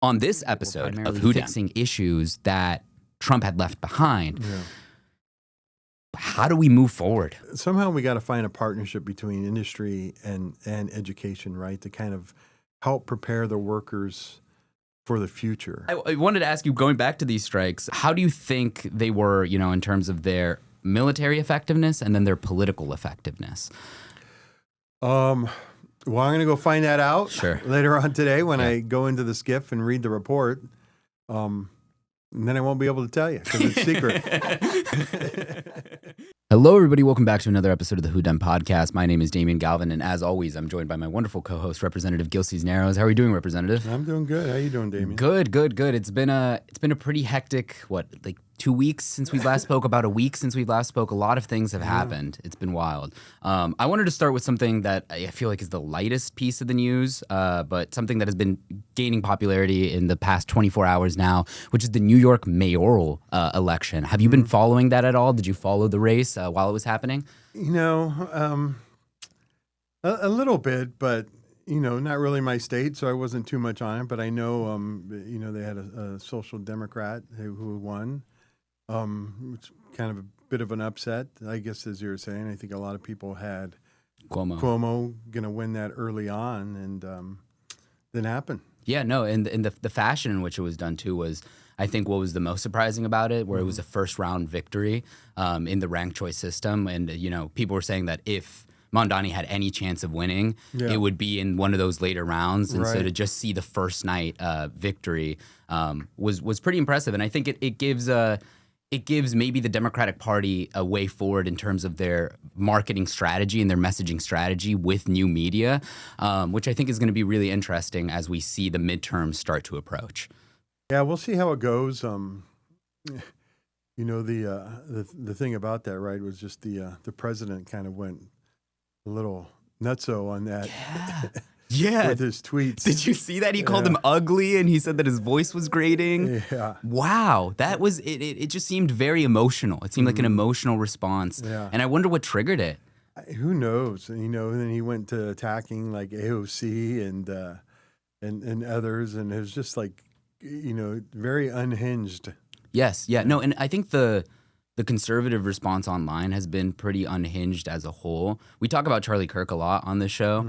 On this episode of Who fixing issues that Trump had left behind, how do we move forward? Somehow we got to find a partnership between industry and education, right, to kind of help prepare the workers for the future. I wanted to ask you, going back to these strikes, how do you think they were, in terms of their military effectiveness and then their political effectiveness? Well, I'm going to go find that out later on today when I go into the SCIF and read the report. And then I won't be able to tell you because it's secret. Hello, everybody. Welcome back to another episode of the Who Done podcast. My name is Damian Galvan, and as always, I'm joined by my wonderful co-host, Representative Gil Cisneros. How are you doing, Representative? I'm doing good. How are you doing, Damian? Good. It's been a pretty hectic, 2 weeks since we last spoke, about a week since we last spoke. A lot of things have happened. It's been wild. I wanted to start with something that I feel like is the lightest piece of the news, but something that has been gaining popularity in the past 24 hours now, which is the New York mayoral election. Have you been following that at all? Did you follow the race while it was happening? A little bit, but not really my state, so I wasn't too much on it. But I know, they had a social democrat who won. It's kind of a bit of an upset, I guess, as you were saying. I think a lot of people had Cuomo going to win that early on, and didn't happen. Yeah, no, and the fashion in which it was done, too, was, I think, what was the most surprising about it, where it was a first-round victory in the ranked choice system. And, people were saying that if Mondani had any chance of winning, it would be in one of those later rounds. And so to just see the first night victory was pretty impressive. And I think it gives maybe the Democratic Party a way forward in terms of their marketing strategy and their messaging strategy with new media, which I think is going to be really interesting as we see the midterms start to approach. Yeah, we'll see how it goes. The thing about that, right, was just the president kind of went a little nutso on that. Yeah. With his tweets. Did you see that? He called him ugly, and he said that his voice was grating. Yeah. Wow. That was it. It just seemed very emotional. It seemed like an emotional response. Yeah. And I wonder what triggered it. Who knows? And then he went to attacking like AOC and others, and it was just like, very unhinged. Yes. Yeah. No, and I think the conservative response online has been pretty unhinged as a whole. We talk about Charlie Kirk a lot on this show,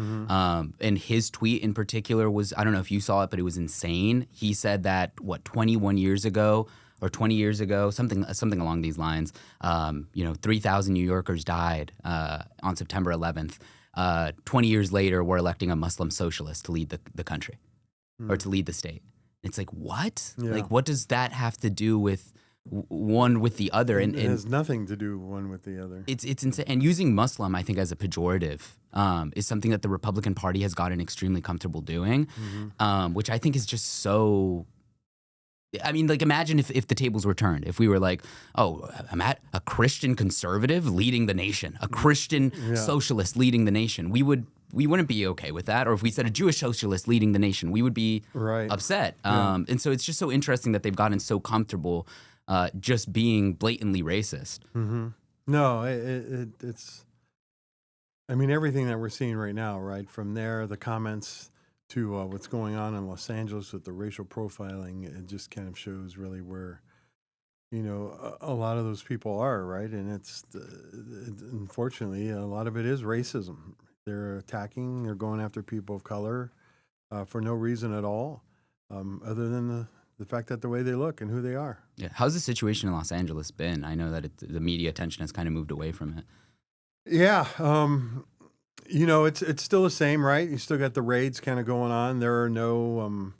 and his tweet in particular was, I don't know if you saw it, but it was insane. He said that, 21 years ago or 20 years ago, something along these lines, 3,000 New Yorkers died on September 11th. 20 years later, we're electing a Muslim socialist to lead the country or to lead the state. It's like, what? Yeah. Like, what does that have to do with one with the other? And it has nothing to do one with the other. It's insane. And using Muslim, I think, as a pejorative is something that the Republican Party has gotten extremely comfortable doing, which I think is just so... I mean, imagine if the tables were turned. If we were like, oh, I'm at a Christian conservative leading the nation, a Christian socialist leading the nation. We wouldn't be okay with that. Or if we said a Jewish socialist leading the nation, we would be upset. And so it's just so interesting that they've gotten so comfortable just being blatantly racist. No, it's. I mean, everything that we're seeing right now, right from there, the comments to what's going on in Los Angeles with the racial profiling, it just kind of shows really where, a lot of those people are, right? And unfortunately, a lot of it is racism. They're going after people of color for no reason at all, other than the fact that the way they look and who they are. Yeah. How's the situation in Los Angeles been? I know that the media attention has kind of moved away from it. Yeah. It's still the same, right? You still got the raids kind of going on. There are no,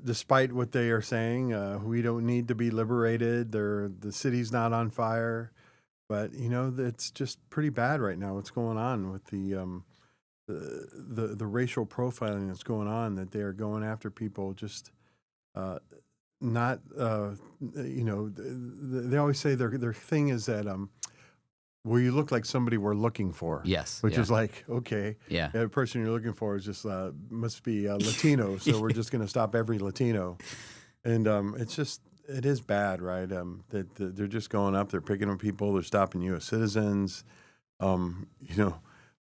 despite what they are saying, we don't need to be liberated. The city's not on fire. But, it's just pretty bad right now what's going on with the racial profiling that's going on, that they are going after people just not, they always say their thing is that, well, you look like somebody we're looking for. Yes. Which is like, okay. Yeah. The person you're looking for is just, must be Latino, so we're just going to stop every Latino. And it is bad, right? That they're just going up, they're picking up people, they're stopping U.S. citizens.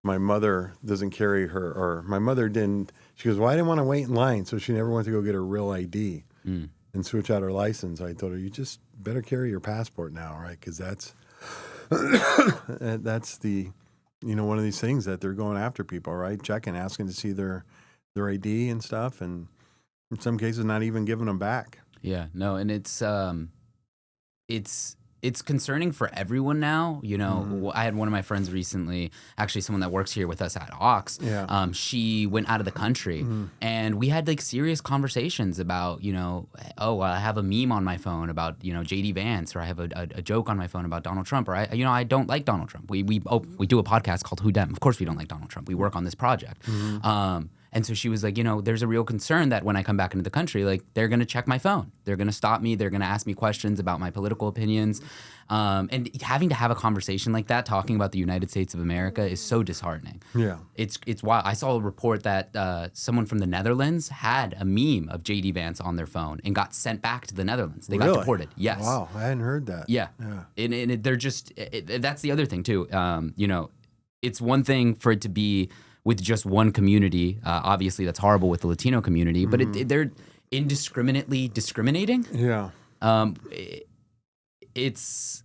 my mother doesn't carry her, or my mother didn't. She goes, well, I didn't want to wait in line, so she never went to go get her real ID and switch out her license. I told her, you just better carry your passport now, right? Because that's that's the, one of these things that they're going after people, right? Checking, asking to see their ID and stuff, and in some cases, not even giving them back. Yeah, no, and it's concerning for everyone now. I had one of my friends recently, actually someone that works here with us at Ox. Yeah. She went out of the country, and we had like serious conversations about, I have a meme on my phone about, JD Vance, or I have a joke on my phone about Donald Trump, or I don't like Donald Trump. We do a podcast called Who Dem. Of course we don't like Donald Trump. We work on this project. And so she was like, there's a real concern that when I come back into the country, like, they're going to check my phone. They're going to stop me. They're going to ask me questions about my political opinions. And having to have a conversation like that, talking about the United States of America, is so disheartening. Yeah. It's wild. I saw a report that someone from the Netherlands had a meme of J.D. Vance on their phone and got sent back to the Netherlands. They got deported. Yes. Wow. I hadn't heard that. Yeah. And they're just, that's the other thing too. It's one thing for it to be with just one community. Obviously, that's horrible with the Latino community, but they're indiscriminately discriminating. Yeah. It's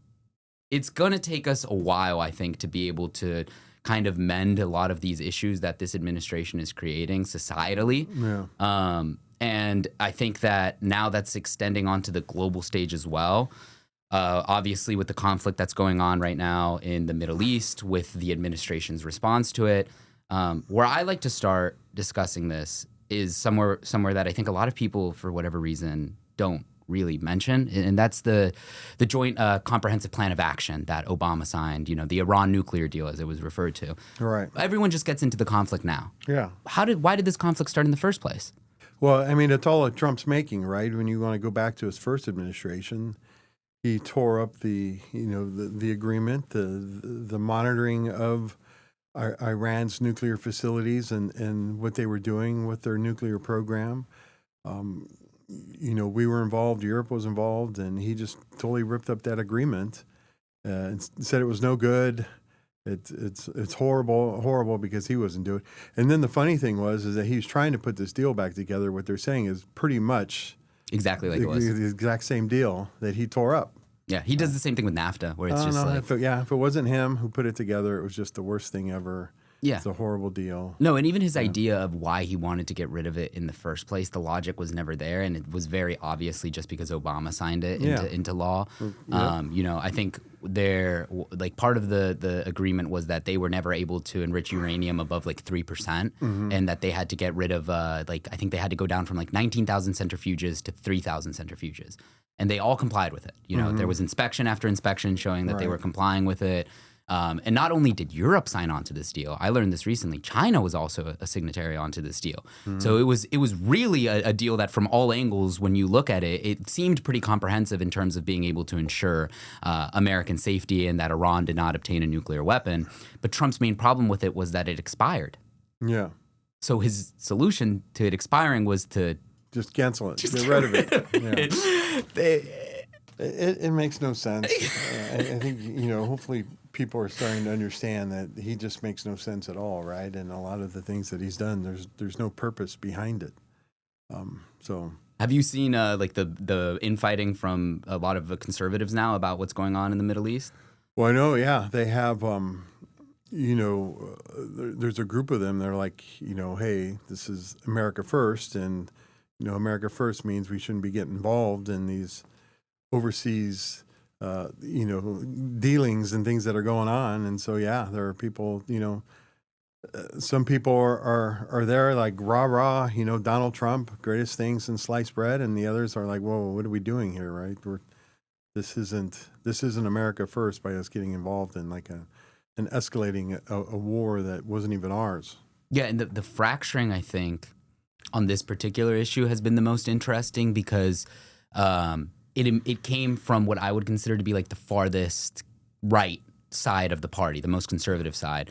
going to take us a while, I think, to be able to kind of mend a lot of these issues that this administration is creating societally. Yeah. And I think that now that's extending onto the global stage as well. Obviously, with the conflict that's going on right now in the Middle East, with the administration's response to it. Where I like to start discussing this is somewhere that I think a lot of people, for whatever reason, don't really mention, and that's the joint comprehensive plan of action that Obama signed. The Iran nuclear deal, as it was referred to. Right. Everyone just gets into the conflict now. Yeah. Why did this conflict start in the first place? Well, I mean, it's all of Trump's making, right? When you want to go back to his first administration, he tore up the agreement, the monitoring of Iran's nuclear facilities and what they were doing with their nuclear program. We were involved, Europe was involved, and he just totally ripped up that agreement and said it was no good. It's horrible because he wasn't doing it. And then the funny thing is that he was trying to put this deal back together. What they're saying is pretty much exactly like it was the exact same deal that he tore up. Yeah, he does the same thing with NAFTA, where it's if it wasn't him who put it together, it was just the worst thing ever. Yeah. It's a horrible deal. No, and even his idea of why he wanted to get rid of it in the first place, the logic was never there, and it was very obviously just because Obama signed it into law. Yeah. I think part of the agreement was that they were never able to enrich uranium above 3%, and that they had to get rid of I think they had to go down from 19,000 centrifuges to 3,000 centrifuges. And they all complied with it. There was inspection after inspection showing that they were complying with it. And not only did Europe sign on to this deal, I learned this recently, China was also a signatory onto this deal. So it was really a deal that from all angles, when you look at it, it seemed pretty comprehensive in terms of being able to ensure American safety and that Iran did not obtain a nuclear weapon. But Trump's main problem with it was that it expired. Yeah. So his solution to it expiring was to just cancel it. Get rid of it. It makes no sense. I think, hopefully people are starting to understand that he just makes no sense at all, right? And a lot of the things that he's done, there's no purpose behind it. Have you seen the infighting from a lot of the conservatives now about what's going on in the Middle East? Well, I know, yeah. They have, there's a group of them. They're like, hey, this is America first, and America first means we shouldn't be getting involved in these overseas, dealings and things that are going on. And so, yeah, there are people, some people are there like rah, Donald Trump, greatest thing since sliced bread. And the others are like, whoa, what are we doing here, right? This isn't America first by us getting involved in an escalating a war that wasn't even ours. Yeah, and the fracturing, I think, on this particular issue has been the most interesting because it came from what I would consider to be the farthest right side of the party, the most conservative side.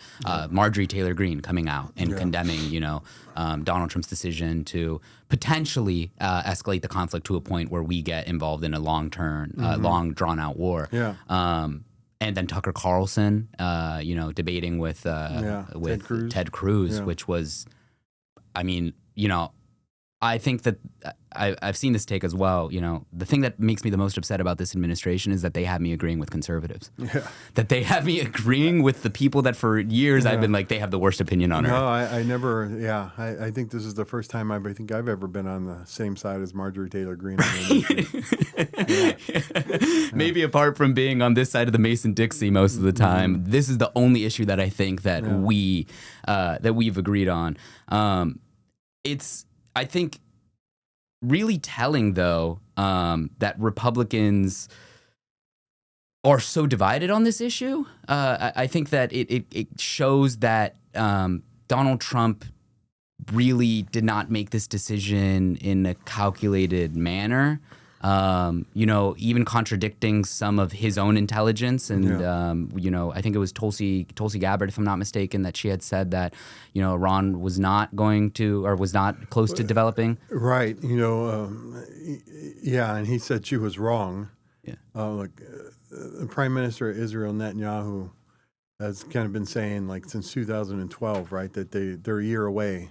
Marjorie Taylor Greene coming out and condemning, Donald Trump's decision to potentially escalate the conflict to a point where we get involved in a long drawn-out war. Yeah. and then Tucker Carlson, debating with Ted Cruz, Yeah. which was, I mean, I think that I've seen this take as well. The thing that makes me the most upset about this administration is that they have me agreeing with conservatives. Yeah. That they have me agreeing with the people that for years I've been like, they have the worst opinion on earth. No, I never. Yeah, I think this is the first time I think I've ever been on the same side as Marjorie Taylor Greene. Maybe apart from being on this side of the Mason-Dixie most of the time, this is the only issue that I think that we've agreed on. It's, I think, really telling, though, that Republicans are so divided on this issue. I think that it shows that Donald Trump really did not make this decision in a calculated manner. Even contradicting some of his own intelligence. And, I think it was Tulsi Gabbard, if I'm not mistaken, that she had said that, Iran was not going to, or was not close to developing. Right. And he said she was wrong. Yeah. The Prime Minister of Israel, Netanyahu, has kind of been saying, like, since 2012, right, that they're a year away.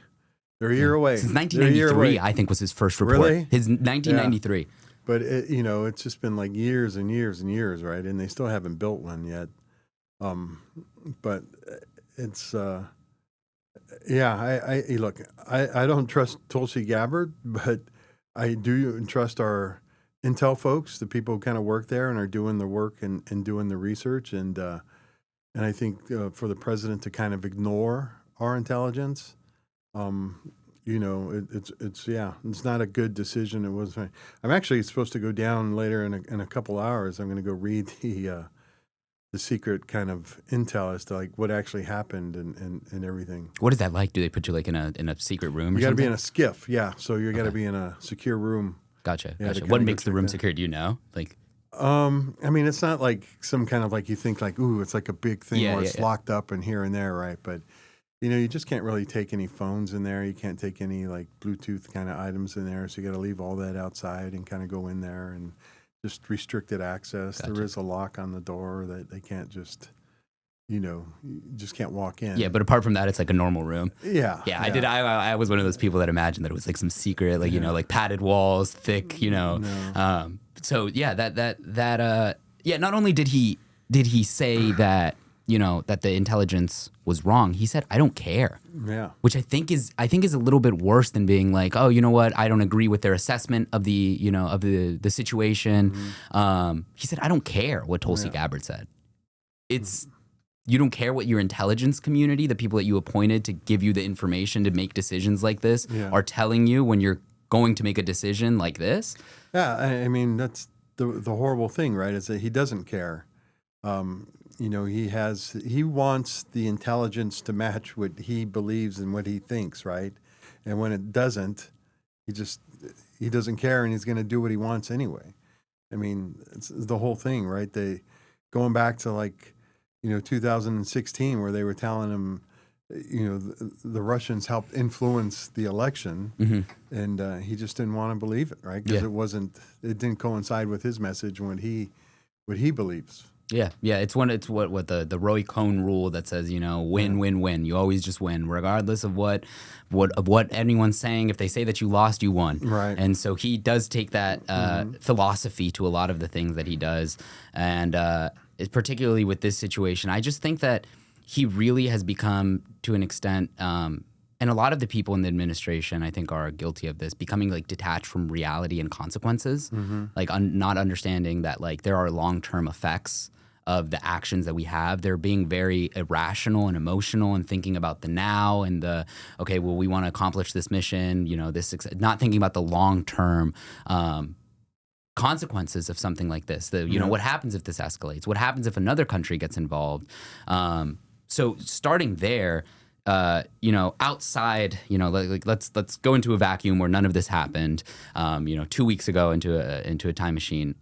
They're a year away. Since 1993, I think, was his first report. Really? His 1993. Yeah. But, it's just been like years and years and years, right? And they still haven't built one yet. But it's, I don't trust Tulsi Gabbard, but I do trust our intel folks, the people who kind of work there and are doing the work and doing the research. And I think for the president to kind of ignore our intelligence, it's not a good decision. It wasn't. I'm actually supposed to go down later in a couple hours. I'm going to go read the secret kind of intel as to like what actually happened and everything. What is that like? Do they put you like in a secret room? You got to be in a skiff, yeah. So you got to be in a secure room. Gotcha. Yeah, gotcha. What makes the room secure? Do you know? Like, it's not like some kind of like you think like, ooh, it's like a big thing where it's locked up and here and there, right? But you just can't really take any phones in there. You can't take any like Bluetooth kind of items in there. So you got to leave all that outside and kind of go in there and just restricted access. Gotcha. There is a lock on the door that they can't just, you just can't walk in. Yeah, but apart from that, it's like a normal room. Yeah. Yeah, I did. I was one of those people that imagined that it was like some secret, like, like padded walls, thick, No. So yeah, not only did he say that, that the intelligence was wrong, he said, I don't care. Yeah. Which I think is a little bit worse than being like, oh, you know what, I don't agree with their assessment of the, of the situation. Mm-hmm. He said, I don't care what Tulsi Gabbard said. You don't care what your intelligence community, the people that you appointed to give you the information to make decisions like this, are telling you when you're going to make a decision like this. Yeah, I mean, that's the horrible thing, right, is that he doesn't care. He wants the intelligence to match what he believes and what he thinks, right? And when it doesn't, he doesn't care, and he's going to do what he wants anyway. I mean, it's the whole thing, right? Going back to 2016, where they were telling him, the Russians helped influence the election, and he just didn't want to believe it, right? Because it didn't coincide with his message and what he believes. Yeah, it's what the Roy Cohn rule that says, win. You always just win, regardless of what anyone's saying. If they say that you lost, you won. Right. And so he does take that philosophy to a lot of the things that he does, and particularly with this situation, I just think that he really has become, to an extent, and a lot of the people in the administration, I think, are guilty of this, becoming like detached from reality and consequences, like not understanding that like there are long-term effects of the actions that we have. They're being very irrational and emotional and thinking about the now and we want to accomplish this mission, not thinking about the long-term consequences of something like this. What happens if this escalates? What happens if another country gets involved? So starting there, outside, let's go into a vacuum where none of this happened. 2 weeks ago into a time machine.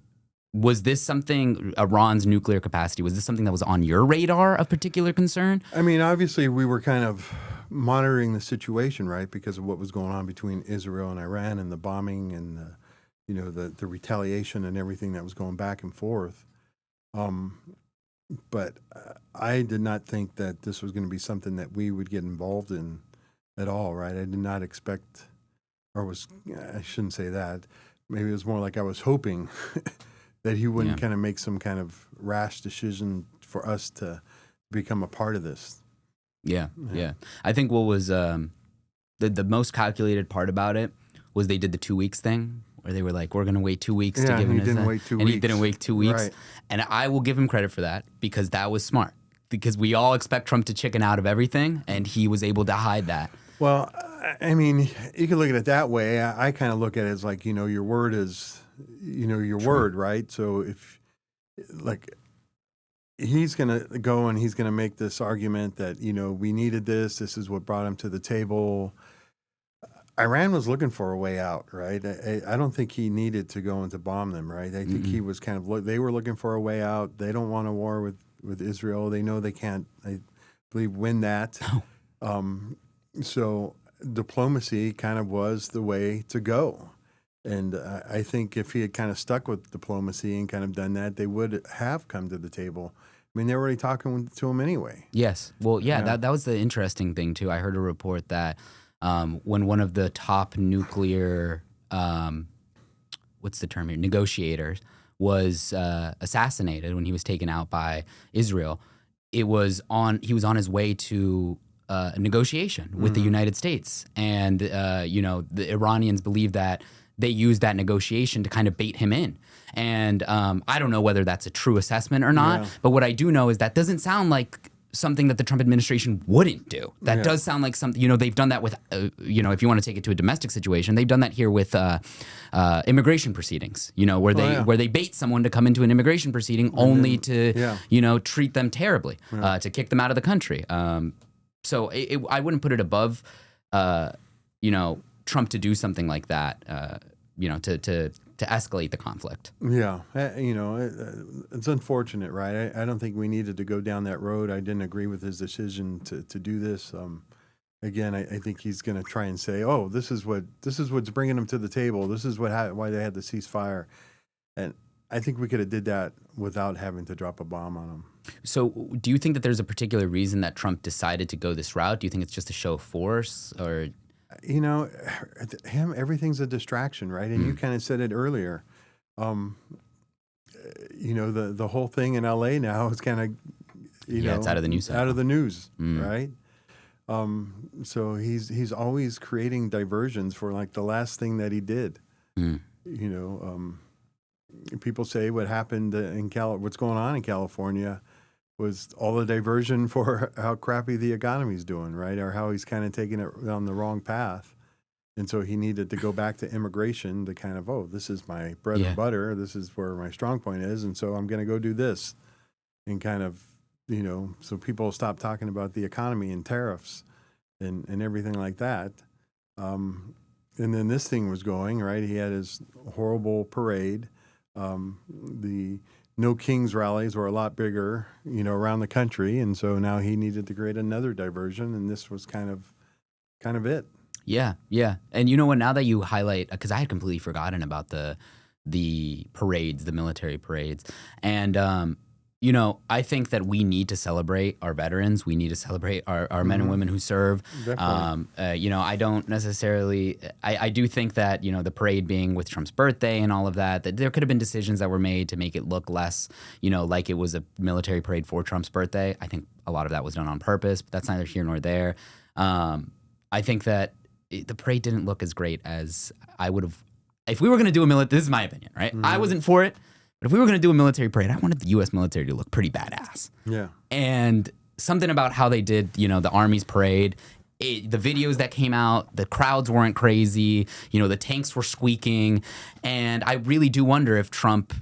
Was this something, Iran's nuclear capacity, was this something that was on your radar of particular concern? I mean, obviously we were kind of monitoring the situation, right, because of what was going on between Israel and Iran and the bombing and the retaliation and everything that was going back and forth. but I did not think that this was going to be something that we would get involved in at all, right? I did not expect, I shouldn't say that. Maybe it was more like I was hoping that he wouldn't kind of make some kind of rash decision for us to become a part of this. Yeah. I think what was the most calculated part about it was they did the 2 weeks thing, where they were like, we're going to wait 2 weeks to give him his. Didn't wait 2 weeks. And he didn't wait 2 weeks. Right. And I will give him credit for that, because that was smart. Because we all expect Trump to chicken out of everything, and he was able to hide that. Well, I mean, you can look at it that way. I kind of look at it as like, your word is, your word, right? So if, like, he's going to go and he's going to make this argument that, we needed this. This is what brought him to the table. Iran was looking for a way out, right? I don't think he needed to go and to bomb them, right? I think he was kind of, they were looking for a way out. They don't want a war with Israel. They know they can't, I believe, win that. So diplomacy kind of was the way to go. And I think if he had kind of stuck with diplomacy and kind of done that, they would have come to the table. I mean, they were already talking to him anyway. Yes. Well, that was the interesting thing, too. I heard a report that when one of the top nuclear, what's the term here, negotiators, was assassinated when he was taken out by Israel, he was on his way to a negotiation with the United States. And, the Iranians believe that they used that negotiation to kind of bait him in. And I don't know whether that's a true assessment or not, but what I do know is that doesn't sound like something that the Trump administration wouldn't do. That does sound like something, they've done that with, if you want to take it to a domestic situation, they've done that here with immigration proceedings, where they bait someone to come into an immigration proceeding only to, treat them terribly, to kick them out of the country. So I wouldn't put it above, Trump to do something like that, to escalate the conflict. Yeah, it's unfortunate, right? I don't think we needed to go down that road. I didn't agree with his decision to do this. Again, I think he's going to try and say, "Oh, this is what's bringing him to the table. This is why they had the ceasefire," and I think we could have did that without having to drop a bomb on him. So, do you think that there's a particular reason that Trump decided to go this route? Do you think it's just a show of force, or? Everything's a distraction, right? And you kind of said it earlier. The whole thing in LA now is kind of, it's out of the news. Out of the news, right? So he's always creating diversions for like the last thing that he did. People say what happened what's going on in California was all the diversion for how crappy the economy's doing, right? Or how he's kind of taking it on the wrong path. And so he needed to go back to immigration to kind of, this is my bread and butter. This is where my strong point is. And so I'm going to go do this. And kind of, so people stop talking about the economy and tariffs and everything like that. And then this thing was going, right? He had his horrible parade. The No Kings rallies were a lot bigger, around the country, and so now he needed to create another diversion, and this was kind of it. Yeah. And you know what? Now that you highlight, because I had completely forgotten about the parades, the military parades, and I think that we need to celebrate our veterans. We need to celebrate our men and women who serve. I don't necessarily. I do think that the parade being with Trump's birthday and all of that there could have been decisions that were made to make it look less, like it was a military parade for Trump's birthday. I think a lot of that was done on purpose, but that's neither here nor there. I think that the parade didn't look as great as I would have. If we were going to do a military, this is my opinion, right? I wasn't for it. But if we were going to do a military parade, I wanted the U.S. military to look pretty badass. Yeah. And something about how they did, the Army's parade, the videos that came out, the crowds weren't crazy, the tanks were squeaking. And I really do wonder if Trump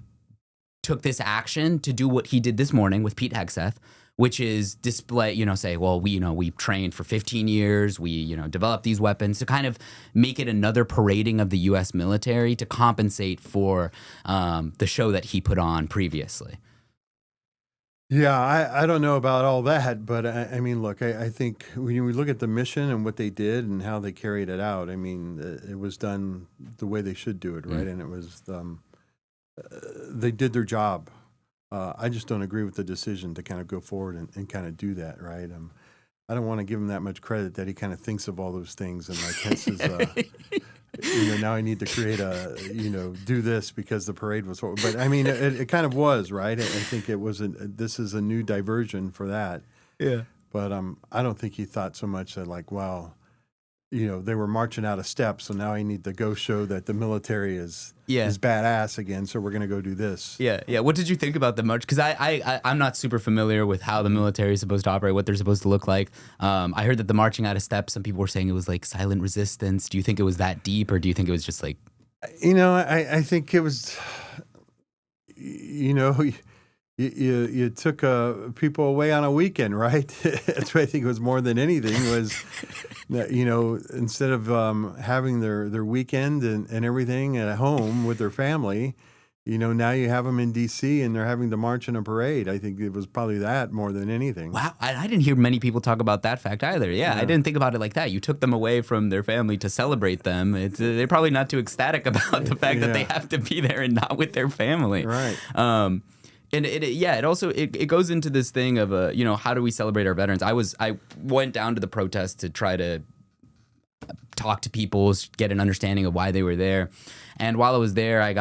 took this action to do what he did this morning with Pete Hegseth, which is display, say, well, we trained for 15 years, we, developed these weapons to kind of make it another parading of the U.S. military to compensate for the show that he put on previously. Yeah, I don't know about all that, but I mean, look, I think when we look at the mission and what they did and how they carried it out, I mean, it was done the way they should do it, right? And it was, they did their job. I just don't agree with the decision to kind of go forward and kind of do that, right? I don't want to give him that much credit that he kind of thinks of all those things and like this is now I need to create do this because the parade was. But I mean, it kind of was, right? I think it was. This is a new diversion for that. Yeah. But I don't think he thought so much that like, wow, they were marching out of step, so now I need to go show that the military is badass again. So we're going to go do this. Yeah, yeah. What did you think about the march? Because I'm not super familiar with how the military is supposed to operate, what they're supposed to look like. I heard that the marching out of step, some people were saying it was like silent resistance. Do you think it was that deep, or do you think it was just like? I think it was. You took people away on a weekend, right? That's what I think it was more than anything was that, instead of having their weekend and everything at home with their family, now you have them in D.C. and they're having to march in a parade. I think it was probably that more than anything. Wow. I didn't hear many people talk about that fact either. Yeah, I didn't think about it like that. You took them away from their family to celebrate them. They're probably not too ecstatic about the fact that they have to be there and not with their family. Right. And it also goes into this thing of how do we celebrate our veterans? I went down to the protest to try to talk to people, get an understanding of why they were there, and while I was there, I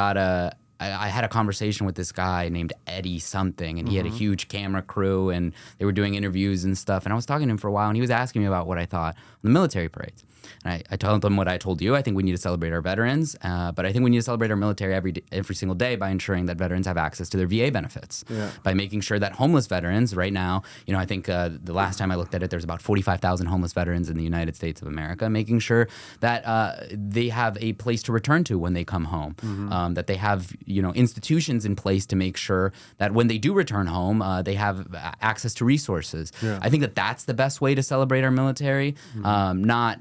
had a conversation with this guy named Eddie something, and he had a huge camera crew, and they were doing interviews and stuff. And I was talking to him for a while, and he was asking me about what I thought on the military parades. And I told him what I told you. I think we need to celebrate our veterans, but I think we need to celebrate our military every single day by ensuring that veterans have access to their VA benefits, by making sure that homeless veterans right now, I think the last time I looked at it, there's about 45,000 homeless veterans in the United States of America, making sure that they have a place to return to when they come home, that they have institutions in place to make sure that when they do return home, they have access to resources. I think that's the best way to celebrate our military, not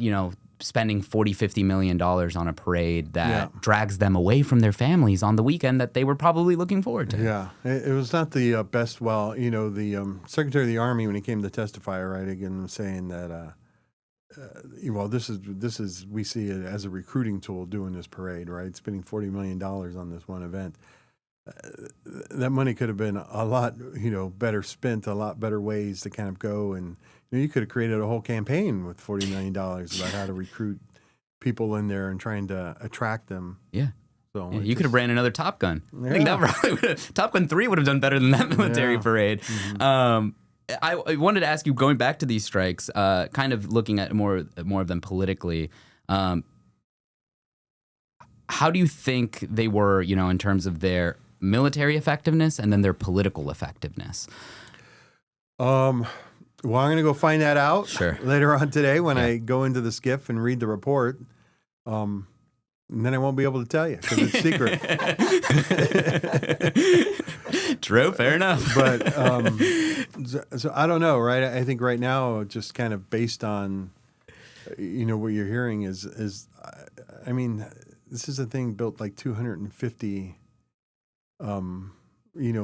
spending $40-50 million on a parade that drags them away from their families on the weekend that they were probably looking forward to. Yeah, it was not the best. Well, the Secretary of the Army, when he came to testify, right, again, was saying that, this is we see it as a recruiting tool doing this parade, right? Spending $40 million on this one event. That money could have been a lot, better spent, a lot better ways to kind of go and. You could have created a whole campaign with $40 million about how to recruit people in there and trying to attract them. Yeah. So you could have ran another Top Gun. I think that probably Top Gun 3 would have done better than that military parade. I wanted to ask you, going back to these strikes, kind of looking at more of them politically, how do you think they were, in terms of their military effectiveness and then their political effectiveness? Well, I'm going to go find that out later on today when I go into the SCIF and read the report. And then I won't be able to tell you because it's secret. True, fair enough. But so I don't know, right? I think right now, just kind of based on, what you're hearing is, I mean, this is a thing built like 250,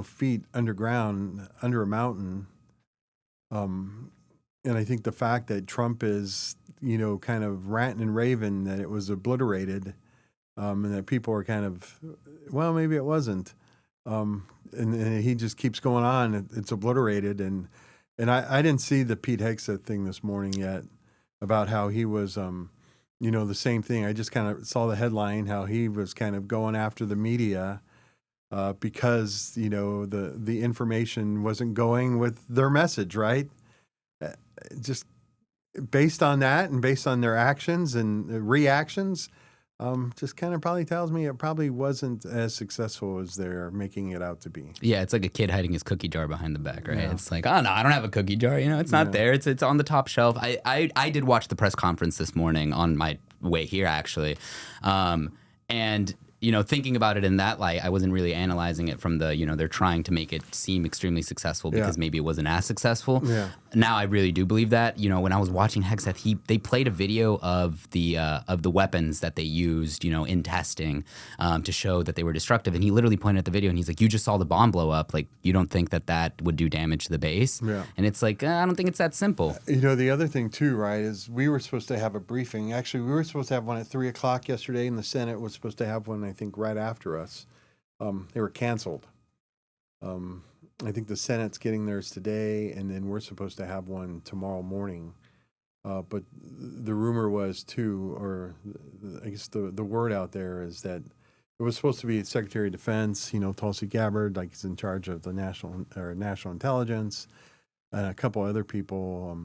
feet underground, under a mountain. And I think the fact that Trump is, kind of ranting and raving that it was obliterated, and that people are kind of, well, maybe it wasn't. And he just keeps going on. It's obliterated. And I didn't see the Pete Hegseth thing this morning yet about how he was, the same thing. I just kind of saw the headline, how he was kind of going after the media, because the information wasn't going with their message, right? Just based on that and based on their actions and reactions, just kind of probably tells me it probably wasn't as successful as they're making it out to be. Yeah, it's like a kid hiding his cookie jar behind the back, right? Yeah. It's like, oh no, I don't have a cookie jar. It's not there. It's on the top shelf. I did watch the press conference this morning on my way here, actually, and. Thinking about it in that light, I wasn't really analyzing it from the, they're trying to make it seem extremely successful because maybe it wasn't as successful. Yeah. Now I really do believe that. When I was watching Hegseth, they played a video of the weapons that they used, in testing to show that they were destructive. And he literally pointed at the video and he's like, "You just saw the bomb blow up. Like, you don't think that would do damage to the base?" Yeah. And it's like, I don't think it's that simple. The other thing too, right, is we were supposed to have a briefing. Actually, we were supposed to have one at 3:00 yesterday, and the Senate was supposed to have one, I think, right after us. They were canceled. I think the Senate's getting theirs today, and then we're supposed to have one tomorrow morning. But the rumor was too, or I guess the word out there is that it was supposed to be Secretary of Defense, Tulsi Gabbard, like he's in charge of the national intelligence, and a couple other people.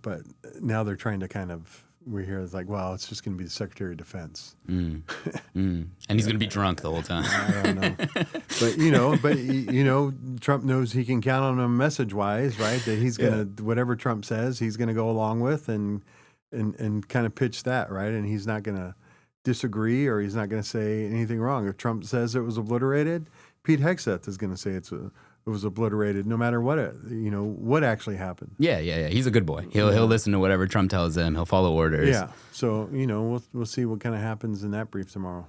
But now they're trying to we hear it's like, well, it's just going to be the Secretary of Defense. And he's going to be drunk the whole time. I don't know. But Trump knows he can count on him message wise, right? That he's going to, whatever Trump says, he's going to go along with and kind of pitch that, right? And he's not going to disagree, or he's not going to say anything wrong. If Trump says it was obliterated, Pete Hegseth is going to say it was obliterated, no matter what actually happened. Yeah. He's a good boy. He'll listen to whatever Trump tells him. He'll follow orders. Yeah. So we'll see what kind of happens in that brief tomorrow.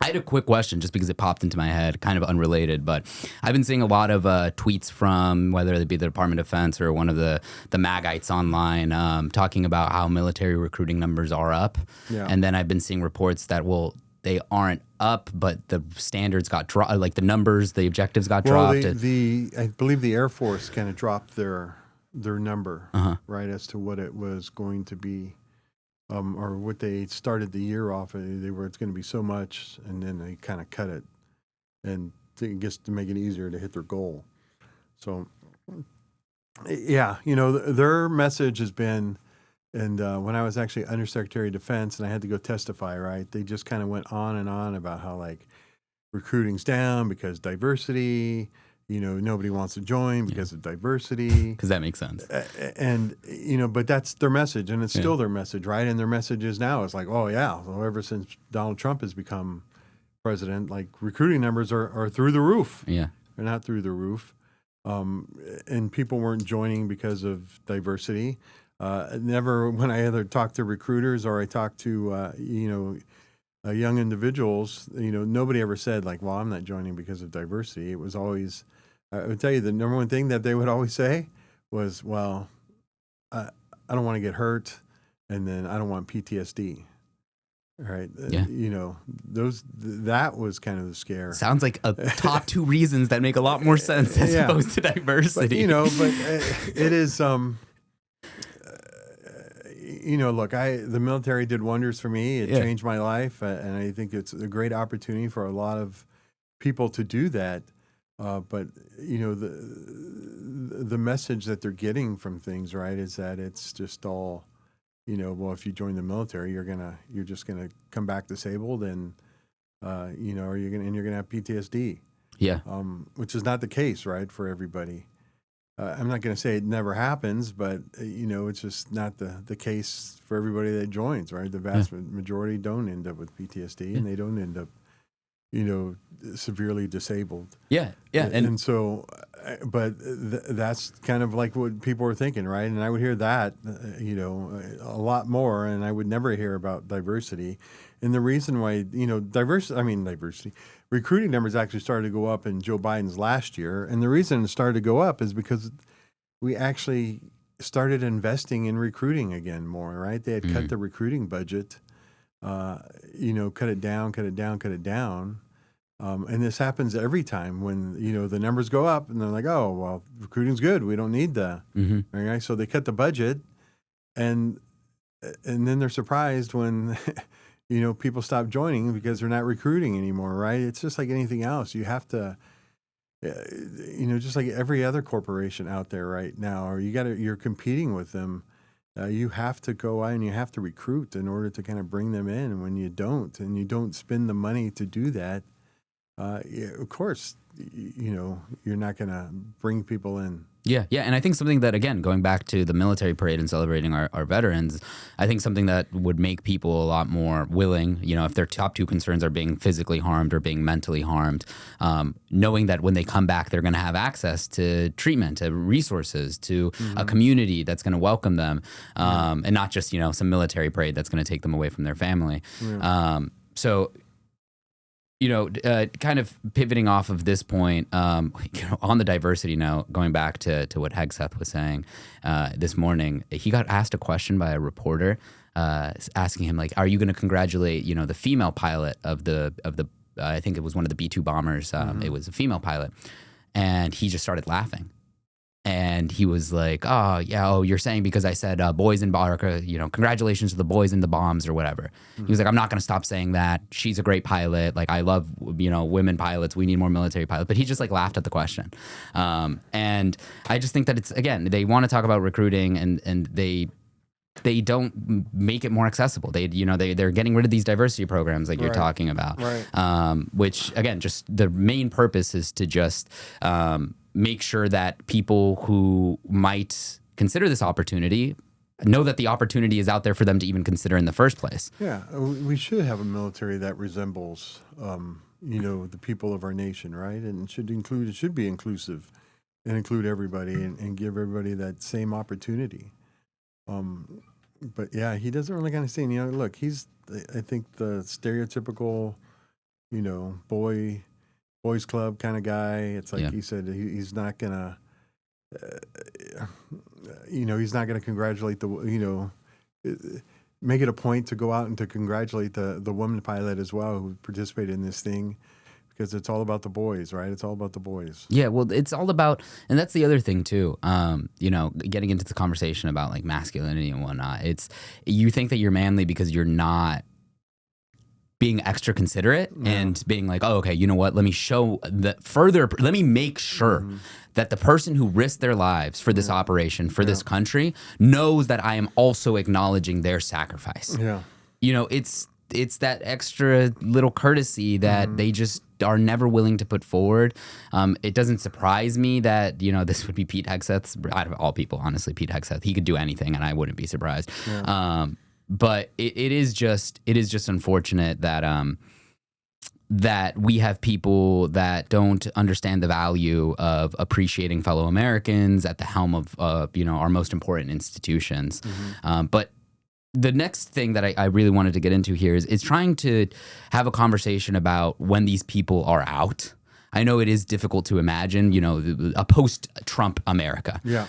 I had a quick question just because it popped into my head, kind of unrelated, but I've been seeing a lot of tweets from whether it be the Department of Defense or one of the Magites online talking about how military recruiting numbers are up. Yeah. And then I've been seeing reports that, they aren't up, but the standards got dropped, like the numbers, the objectives got dropped. I believe the Air Force kind of dropped their number, right, as to what it was going to be, or what they started the year off. It's going to be so much, and then they kind of cut it, and I guess to make it easier to hit their goal. So, yeah, their message has been. And when I was actually Undersecretary of Defense and I had to go testify, right, they just kind of went on and on about how, like, recruiting's down because diversity, nobody wants to join because of diversity. Because that makes sense. And, but that's their message, and it's still their message, right? And their message is now, it's like, oh, yeah, well, ever since Donald Trump has become president, like, recruiting numbers are through the roof. Yeah. They're not through the roof. And people weren't joining because of diversity. Never, when I either talk to recruiters or I talk to, young individuals, nobody ever said, like, well, I'm not joining because of diversity. It was always, I would tell you, the number one thing that they would always say was, well, I don't want to get hurt, and then I don't want PTSD. Right. Yeah. That was kind of the scare. Sounds like a top two reasons that make a lot more sense as opposed to diversity. But it is, look, the military did wonders for me. It changed my life, and I think it's a great opportunity for a lot of people to do that. But the message that they're getting from things, right, is that it's just all, well, if you join the military, you're just gonna come back disabled, and or you're gonna have PTSD. Yeah. Which is not the case, right, for everybody. I'm not going to say it never happens, but, it's just not the case for everybody that joins, right? The vast majority don't end up with PTSD, and they don't end up, severely disabled. Yeah, yeah. And so, but that's kind of like what people were thinking, right? And I would hear that, a lot more, and I would never hear about diversity. And the reason why, diversity, recruiting numbers actually started to go up in Joe Biden's last year. And the reason it started to go up is because we actually started investing in recruiting again more, right? They had cut the recruiting budget, cut it down. And this happens every time when, the numbers go up and they're like, oh, well, recruiting's good. We don't need that. Right? So they cut the budget, and then they're surprised when, people stop joining because they're not recruiting anymore, right? It's just like anything else. You have to, just like every other corporation out there right now, or you're competing with them. You have to go out and you have to recruit in order to kind of bring them in. And when you don't, and you don't spend the money to do that, of course, you're not going to bring people in. Yeah. And I think something that, again, going back to the military parade and celebrating our veterans, I think something that would make people a lot more willing, if their top two concerns are being physically harmed or being mentally harmed, knowing that when they come back, they're going to have access to treatment, to resources, to a community that's going to welcome them, and not just, some military parade that's going to take them away from their family. So kind of pivoting off of this point, on the diversity note, going back to what Hegseth was saying this morning, he got asked a question by a reporter asking him, like, are you going to congratulate, the female pilot of the I think it was one of the B-2 bombers. It was a female pilot. And he just started laughing. And he was like, oh, yeah, you're saying because I said boys in Barca, congratulations to the boys in the bombs or whatever. He was like, I'm not going to stop saying that. She's a great pilot. Like, I love, women pilots. We need more military pilots. But he just like laughed at the question. And I just think that it's, again, they want to talk about recruiting and they don't make it more accessible. They're getting rid of these diversity programs like you're talking about, which again, just the main purpose is to just make sure that people who might consider this opportunity know that the opportunity is out there for them to even consider in the first place. Yeah, we should have a military that resembles, the people of our nation, right? And it should be inclusive and include everybody and give everybody that same opportunity. But yeah, he doesn't really kind of say, look, he's, I think, the stereotypical, boys club kind of guy. It's like he said, he's not gonna, he's not gonna congratulate make it a point to go out and to congratulate the woman pilot as well who participated in this thing. Because it's all about the boys, right? It's all about the boys. Yeah, well, it's all about, and that's the other thing too. Getting into the conversation about like masculinity and whatnot. You think that you're manly because you're not being extra considerate and being like, oh, okay, you know what? Let me show let me make sure that the person who risked their lives for this operation, for this country, knows that I am also acknowledging their sacrifice. Yeah. It's that extra little courtesy that they just are never willing to put forward. It doesn't surprise me that, this would be Pete Hegseth's, out of all people, honestly, Pete Hegseth. He could do anything and I wouldn't be surprised. Yeah. But it is just unfortunate that that we have people that don't understand the value of appreciating fellow Americans at the helm of our most important institutions. But the next thing that I really wanted to get into here is trying to have a conversation about when these people are out. I know it is difficult to imagine, a post-Trump America. Yeah.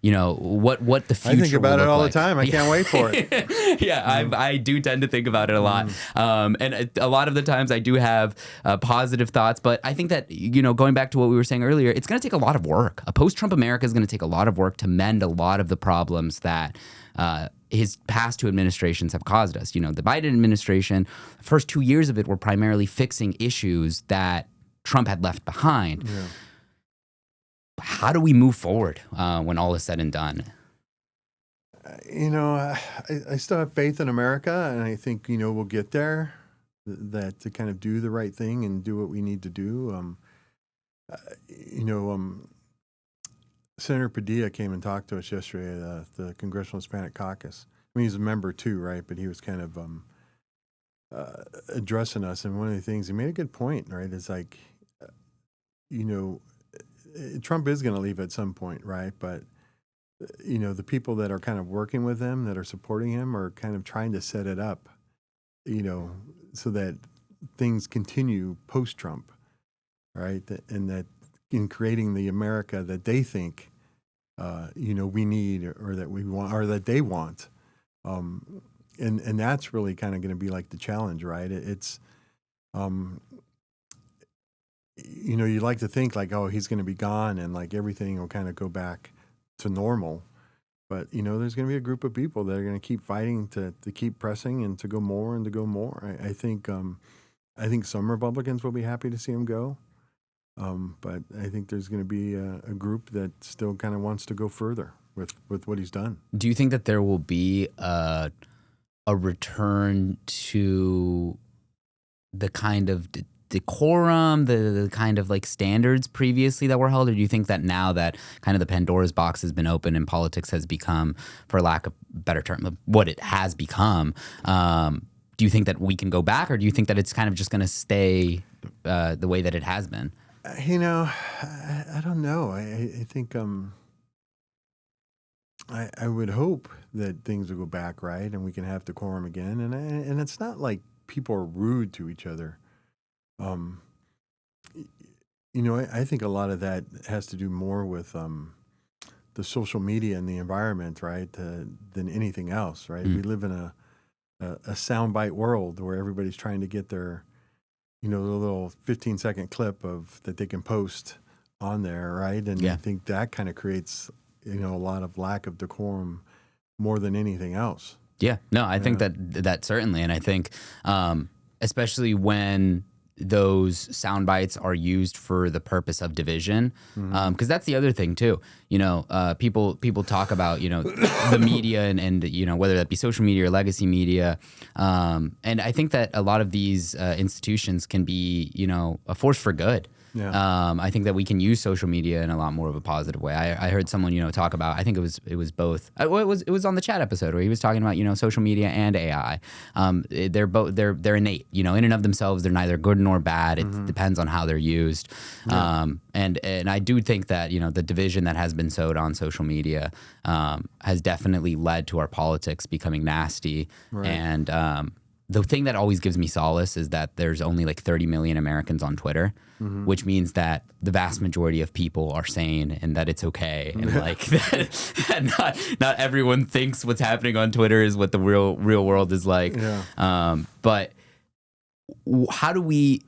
What the future. I think about it all like. the time. I can't wait for it. Yeah, I do tend to think about it a lot. And a lot of the times I do have positive thoughts, but I think that, going back to what we were saying earlier, it's going to take a lot of work. A post-Trump America is going to take a lot of work to mend a lot of the problems that his past two administrations have caused us. The Biden administration, the first 2 years of it were primarily fixing issues that Trump had left behind. Yeah. How do we move forward when all is said and done? I still have faith in America, and I think, we'll get there, that to kind of do the right thing and do what we need to do. Senator Padilla came and talked to us yesterday at the Congressional Hispanic Caucus. I mean, he's a member too, right? But he was kind of addressing us. And one of the things, he made a good point, right? It's like, Trump is going to leave at some point, right? But, the people that are kind of working with him, that are supporting him, are kind of trying to set it up, so that things continue post-Trump, right? And that in creating the America that they think, we need or that we want or that they want. And that's really kind of going to be like the challenge, right? It's, you'd like to think like, oh, he's going to be gone and like everything will kind of go back to normal. But, there's going to be a group of people that are going to keep fighting to keep pressing and to go more and to go more. I think some Republicans will be happy to see him go. But I think there's going to be a group that still kind of wants to go further with what he's done. Do you think that there will be a return to the kind of decorum, the kind of like standards previously that were held? Or do you think that now that kind of the Pandora's box has been opened and politics has become, for lack of a better term, what it has become, do you think that we can go back, or do you think that it's kind of just going to stay the way that it has been? I don't know. I think I would hope that things will go back, right, and we can have decorum again. And it's not like people are rude to each other. I think a lot of that has to do more with the social media and the environment, right, than anything else, right? We live in a soundbite world where everybody's trying to get their, the little 15-second clip of that they can post on there, right? And I think that kind of creates, a lot of lack of decorum more than anything else. Yeah, no, I think that certainly, and I think especially when those sound bites are used for the purpose of division, because that's the other thing too. People talk about the media and whether that be social media or legacy media, and I think that a lot of these institutions can be a force for good. Yeah. I think that we can use social media in a lot more of a positive way. I heard someone talk about, I think it was both. It was on the chat episode where he was talking about social media and AI. They're both they're innate. In and of themselves, they're neither good nor bad. It depends on how they're used. Yeah. And I do think that the division that has been sowed on social media has definitely led to our politics becoming nasty. Right. And the thing that always gives me solace is that there's only like 30 million Americans on Twitter, which means that the vast majority of people are sane and that it's okay. And like that not everyone thinks what's happening on Twitter is what the real world is like. Yeah. But how do we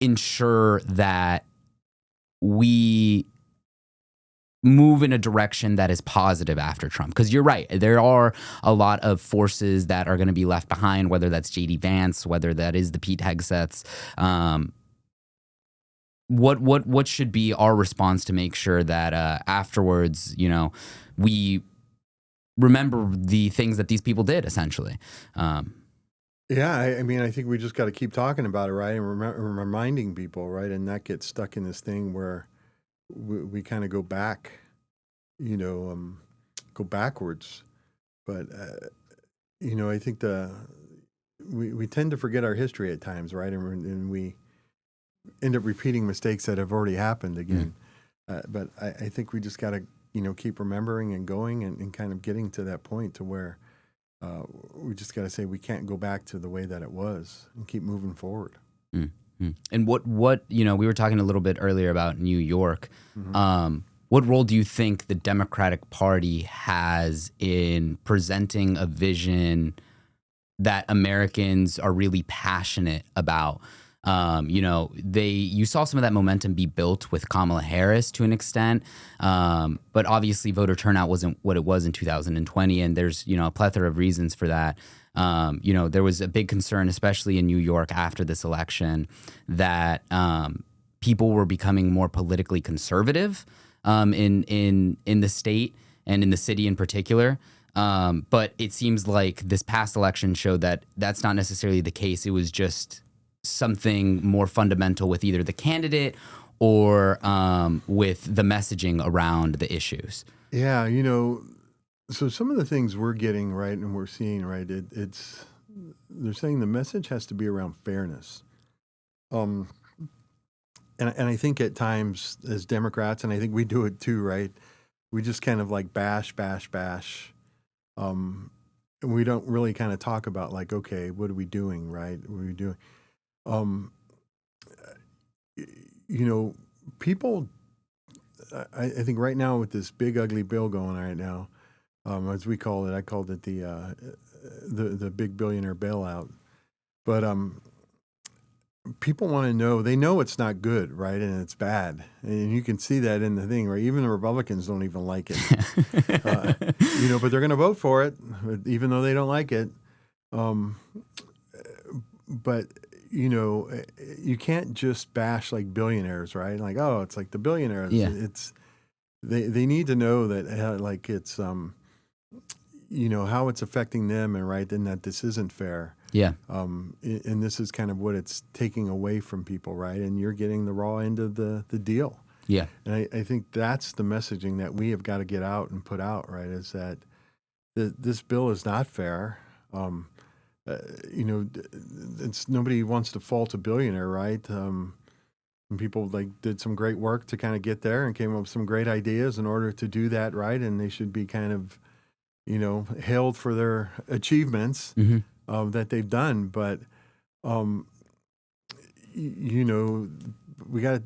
ensure that we move in a direction that is positive after Trump? Because you're right, there are a lot of forces that are going to be left behind, whether that's J.D. Vance, whether that is the Pete Hegseths. What should be our response to make sure that afterwards, we remember the things that these people did, essentially? Yeah, I think we just got to keep talking about it, right, and reminding people, right, and not get stuck in this thing where we kind of go back, go backwards. But, I think we tend to forget our history at times, right? And we end up repeating mistakes that have already happened again. But I think we just got to, keep remembering and going and kind of getting to that point to where we just got to say we can't go back to the way that it was and keep moving forward. And what we were talking a little bit earlier about New York. What role do you think the Democratic Party has in presenting a vision that Americans are really passionate about? You saw some of that momentum be built with Kamala Harris to an extent, but obviously voter turnout wasn't what it was in 2020, and there's a plethora of reasons for that. There was a big concern, especially in New York after this election, that people were becoming more politically conservative in the state and in the city in particular. But it seems like this past election showed that that's not necessarily the case. It was just something more fundamental with either the candidate or with the messaging around the issues. Yeah, so some of the things we're getting, right, and we're seeing, right, they're saying the message has to be around fairness. And I think at times as Democrats, and I think we do it too, right, we just kind of like bash. And we don't really kind of talk about like, okay, what are we doing, right? What are we doing? People, I think right now with this big ugly bill going on right now, as we call it, I called it the big billionaire bailout. But people want to know, they know it's not good, right? And it's bad. And you can see that in the thing, right? Even the Republicans don't even like it. But they're going to vote for it, even though they don't like it. But you can't just bash like billionaires, right? Like, oh, it's like the billionaires. Yeah. They need to know that like it's how it's affecting them, and right, and that this isn't fair. Yeah. And this is kind of what it's taking away from people, right? And you're getting the raw end of the deal. Yeah. And I think that's the messaging that we have got to get out and put out, right? Is that this bill is not fair. It's nobody wants to fault a billionaire, right? And people did some great work to kind of get there and came up with some great ideas in order to do that, right? And they should be kind of, hailed for their achievements that they've done. But, we got to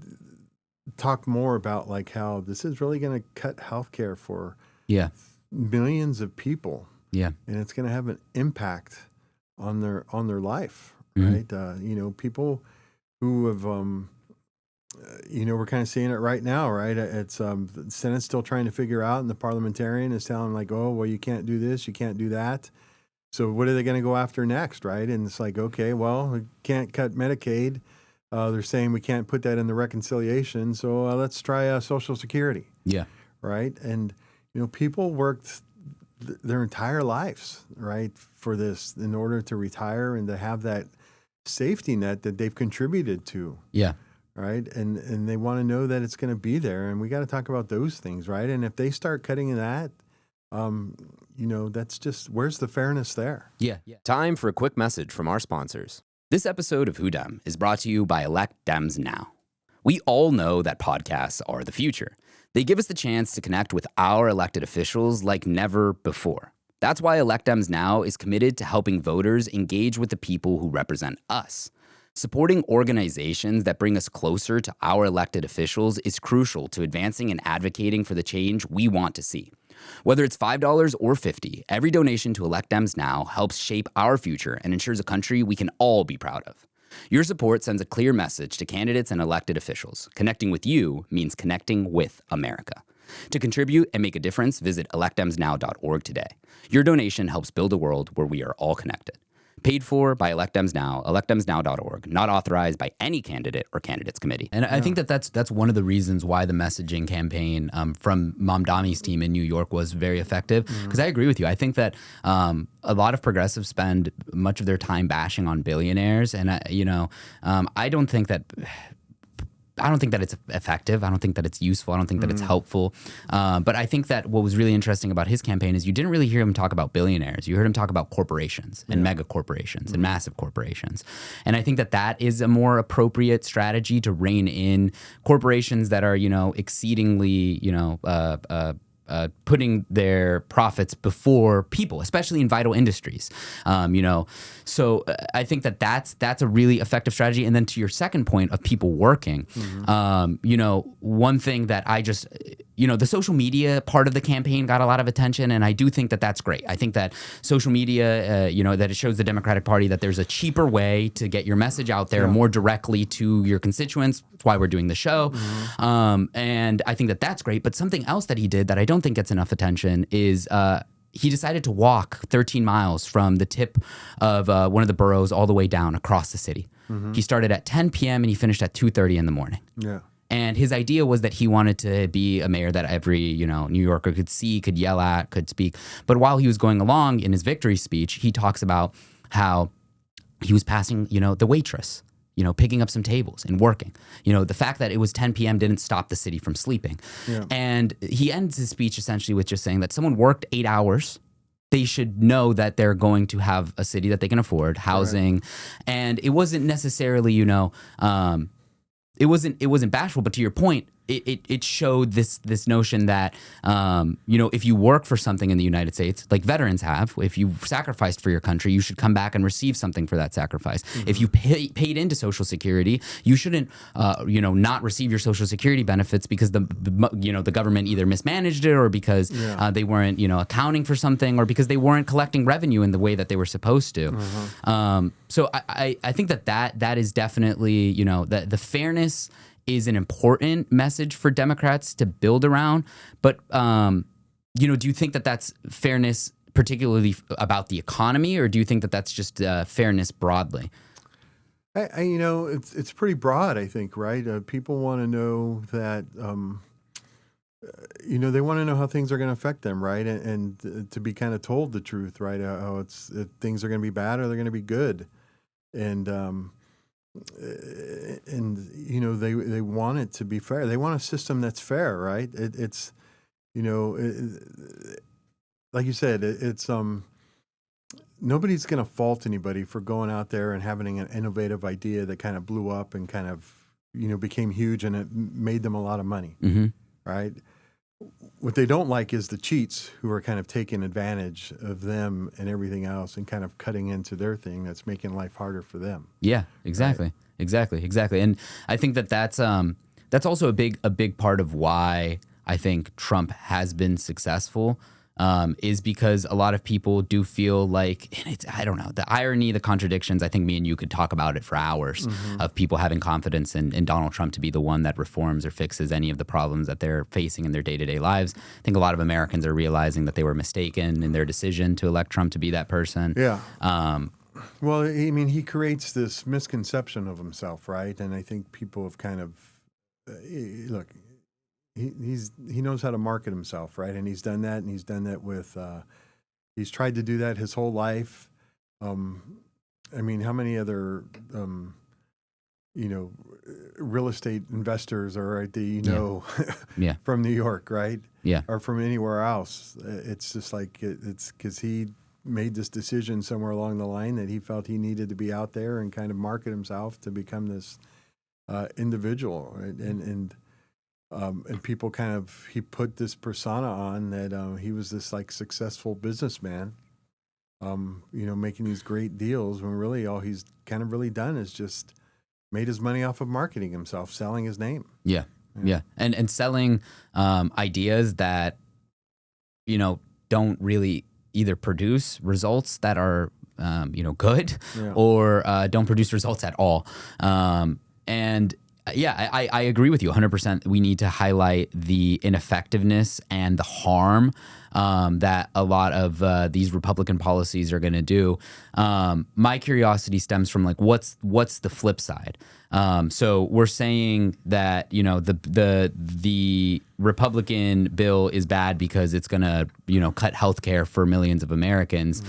talk more about like how this is really going to cut healthcare for millions of people. Yeah, and it's going to have an impact on their life, right? People who have we're kind of seeing it right now, right? It's the Senate's still trying to figure out, and the parliamentarian is telling them like, oh, well, you can't do this, you can't do that. So what are they going to go after next, right? And it's like, okay, well, we can't cut Medicaid. They're saying we can't put that in the reconciliation, so let's try Social Security. Yeah. Right? And, people worked their entire lives, right, for this in order to retire and to have that safety net that they've contributed to. Yeah. Right? And they want to know that it's going to be there. And we got to talk about those things, right? And if they start cutting that, that's just, where's the fairness there? Yeah. Time for a quick message from our sponsors. This episode of Who Dem is brought to you by Elect Dems Now. We all know that podcasts are the future. They give us the chance to connect with our elected officials like never before. That's why Elect Dems Now is committed to helping voters engage with the people who represent us. Supporting organizations that bring us closer to our elected officials is crucial to advancing and advocating for the change we want to see. Whether it's $5 or $50, every donation to Elect Dems Now helps shape our future and ensures a country we can all be proud of. Your support sends a clear message to candidates and elected officials. Connecting with you means connecting with America. To contribute and make a difference, visit electdemsnow.org today. Your donation helps build a world where we are all connected. Paid for by Elect Dems Now, electdemsnow.org, not authorized by any candidate or candidates committee. And I think that's one of the reasons why the messaging campaign from Mom Dami's team in New York was very effective. Because I agree with you. I think that a lot of progressives spend much of their time bashing on billionaires, and I don't think that. I don't think that it's effective. I don't think that it's useful. I don't think that it's helpful. But I think that what was really interesting about his campaign is you didn't really hear him talk about billionaires. You heard him talk about corporations and mega corporations and massive corporations. And I think that that is a more appropriate strategy to rein in corporations that are, exceedingly, putting their profits before people, especially in vital industries. So I think that that's a really effective strategy. And then to your second point of people working, one thing that I just, the social media part of the campaign got a lot of attention, and I do think that that's great. I think that social media, that it shows the Democratic Party that there's a cheaper way to get your message out there more directly to your constituents. That's why we're doing the show. And I think that that's great. But something else that he did that I don't think gets enough attention is he decided to walk 13 miles from the tip of one of the boroughs all the way down across the city. He started at 10 p.m. and he finished at 2:30 in the morning. Yeah. And his idea was that he wanted to be a mayor that every, New Yorker could see, could yell at, could speak. But while he was going along in his victory speech, he talks about how he was passing, the waitress, picking up some tables and working. The fact that it was 10 p.m. didn't stop the city from sleeping. Yeah. And he ends his speech essentially with just saying that someone worked 8 hours. They should know that they're going to have a city that they can afford, housing. Right. And it wasn't necessarily, it wasn't bashful, but to your point, it showed this notion that if you work for something in the United States, like veterans have, if you sacrificed for your country, you should come back and receive something for that sacrifice. If you paid into Social Security, you shouldn't not receive your Social Security benefits because the government either mismanaged it or because they weren't accounting for something or because they weren't collecting revenue in the way that they were supposed to. So I think that is definitely the fairness is an important message for Democrats to build around. But, do you think that that's fairness particularly about the economy, or do you think that that's just fairness broadly? It's pretty broad, I think, right? People want to know that, they want to know how things are going to affect them, right? And to be kind of told the truth, right? How things are going to be bad or they're going to be good. And they want it to be fair. They want a system that's fair, right? It's like you said, it's nobody's going to fault anybody for going out there and having an innovative idea that kind of blew up and kind of became huge and it made them a lot of money, right? What they don't like is the cheats who are kind of taking advantage of them and everything else and kind of cutting into their thing that's making life harder for them. Yeah, exactly. Right? Exactly. And I think that's also a big part of why I think Trump has been successful. is because a lot of people do feel like, and it's, I don't know, the irony, the contradictions, I think me and you could talk about it for hours, of people having confidence in Donald Trump to be the one that reforms or fixes any of the problems that they're facing in their day-to-day lives. I think a lot of Americans are realizing that they were mistaken in their decision to elect Trump to be that person. Yeah. Well, I mean, he creates this misconception of himself, right? And I think people have kind of look. He knows how to market himself, right? And he's done that, and he's done that with. He's tried to do that his whole life. I mean, how many other real estate investors are from New York, right? Yeah. Or from anywhere else? It's just like it's because he made this decision somewhere along the line that he felt he needed to be out there and kind of market himself to become this individual, right? And people kind of, he put this persona on that he was this like successful businessman, making these great deals when really all he's kind of really done is just made his money off of marketing himself, selling his name. Yeah. And selling ideas that, don't really either produce results that are, good, or don't produce results at all. And I agree with you 100%. We need to highlight the ineffectiveness and the harm that a lot of these Republican policies are going to do. My curiosity stems from like, what's the flip side? So we're saying that, the Republican bill is bad because it's going to, cut healthcare for millions of Americans.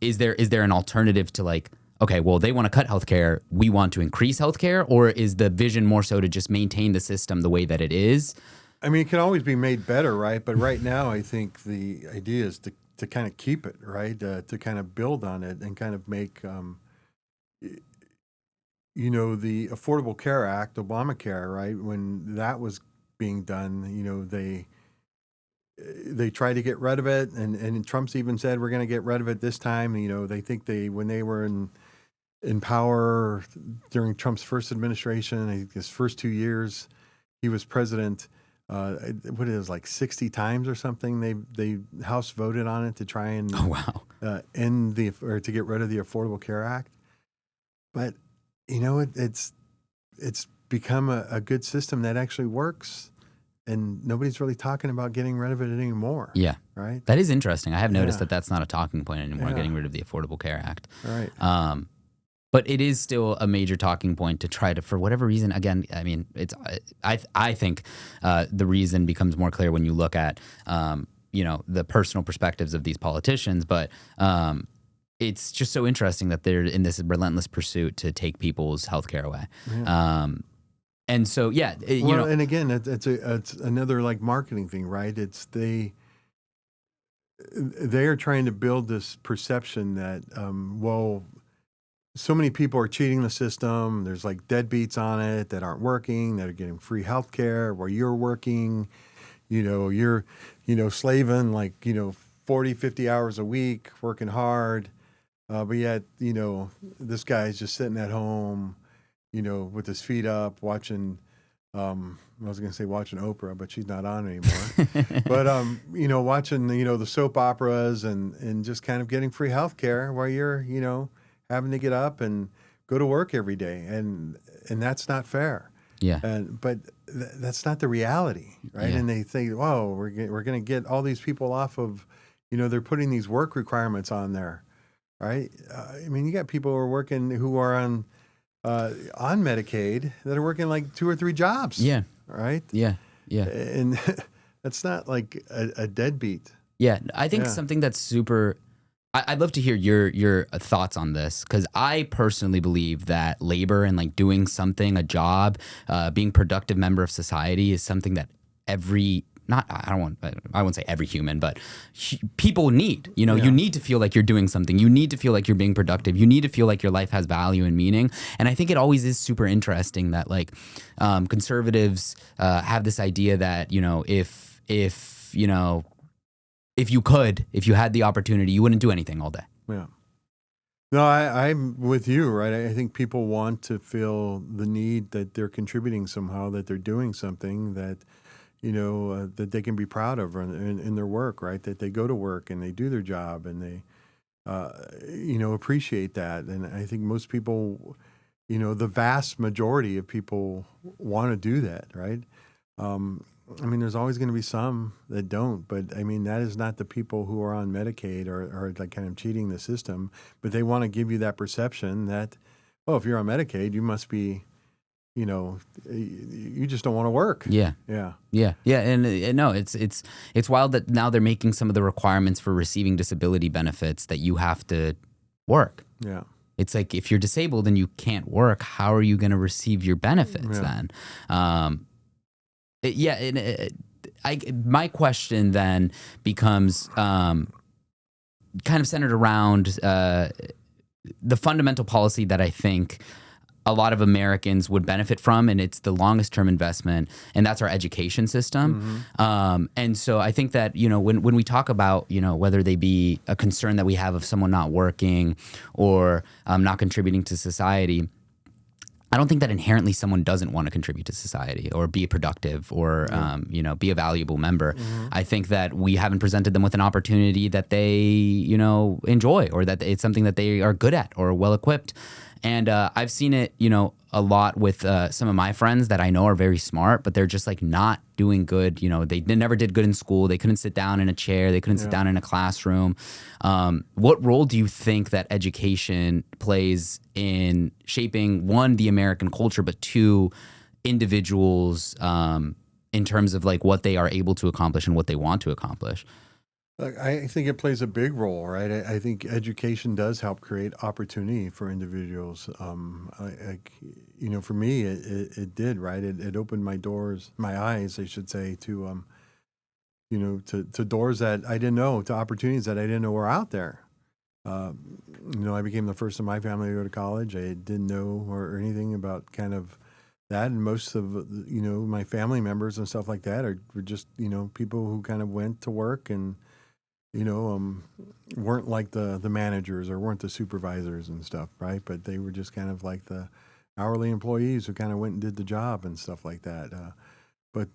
Is there an alternative to like, okay, well, they want to cut healthcare, we want to increase healthcare, or is the vision more so to just maintain the system the way that it is? I mean, it can always be made better, right? But right now, I think the idea is to kind of keep it, right? To kind of build on it and kind of make, the Affordable Care Act, Obamacare, right? When that was being done, they tried to get rid of it, and Trump's even said we're going to get rid of it this time. They think when they were in power during Trump's first administration, his first 2 years, he was president. What it was like 60 times or something. They House voted on it to try and end to get rid of the Affordable Care Act. But it's become a good system that actually works. And nobody's really talking about getting rid of it anymore. Yeah. Right? That is interesting. I have noticed that that's not a talking point anymore, getting rid of the Affordable Care Act. Right. But it is still a major talking point to try to, for whatever reason, again, I mean, I think the reason becomes more clear when you look at, the personal perspectives of these politicians. But it's just so interesting that they're in this relentless pursuit to take people's health care away. Yeah. And so, and again, it's another like marketing thing, right? It's they are trying to build this perception that, so many people are cheating the system. There's like deadbeats on it that aren't working, that are getting free health care where you're working, you're, slaving like, 40, 50 hours a week, working hard. But yet, this guy's just sitting at home, with his feet up, watching, I was going to say watching Oprah, but she's not on anymore. But, watching, the soap operas and just kind of getting free health care while you're, having to get up and go to work every day. And that's not fair. Yeah. But that's not the reality, right? Yeah. And they think, whoa, we're going to get all these people off of, they're putting these work requirements on there, right? I mean, you got people who are on Medicaid that are working like 2 or 3 jobs. Yeah. Right? Yeah. Yeah. And that's not like a deadbeat. Yeah. I think something that's super, I'd love to hear your thoughts on this, because I personally believe that labor and like doing something, a job, being a productive member of society is something that I won't say every human, but people need. You need to feel like you're doing something. You need to feel like you're being productive. You need to feel like your life has value and meaning. And I think it always is super interesting that like conservatives have this idea that if you had the opportunity, you wouldn't do anything all day. Yeah. No, I'm with you, right? I think people want to feel the need that they're contributing somehow, that they're doing something that, that they can be proud of in their work, right? That they go to work and they do their job and they, appreciate that. And I think most people, the vast majority of people want to do that, right? There's always going to be some that don't, but I mean, that is not the people who are on Medicaid or like kind of cheating the system, but they want to give you that perception that, oh, if you're on Medicaid, you must be, you just don't want to work. Yeah. Yeah. Yeah. Yeah. And no, it's wild that now they're making some of the requirements for receiving disability benefits that you have to work. Yeah. It's like, if you're disabled and you can't work, how are you going to receive your benefits then? My question then becomes kind of centered around the fundamental policy that I think a lot of Americans would benefit from, and it's the longest term investment, and that's our education system. And so I think that, when we talk about, whether they be a concern that we have of someone not working or not contributing to society, I don't think that inherently someone doesn't want to contribute to society or be productive or, be a valuable member. I think that we haven't presented them with an opportunity that they, enjoy, or that it's something that they are good at or well equipped. And I've seen it, a lot with some of my friends that I know are very smart, but they're just like not doing good. They never did good in school. They couldn't sit down in a chair. They couldn't sit down in a classroom. What role do you think that education plays in shaping, one, the American culture, but two, individuals in terms of like what they are able to accomplish and what they want to accomplish? I think it plays a big role, right? I think education does help create opportunity for individuals. For me, it did, right? It opened my eyes, I should say, to doors that I didn't know, to opportunities that I didn't know were out there. I became the first in my family to go to college. I didn't know or anything about kind of that, and most of my family members and stuff like that were just people who kind of went to work and weren't like the managers or weren't the supervisors and stuff, right? But they were just kind of like the hourly employees who kind of went and did the job and stuff like that. But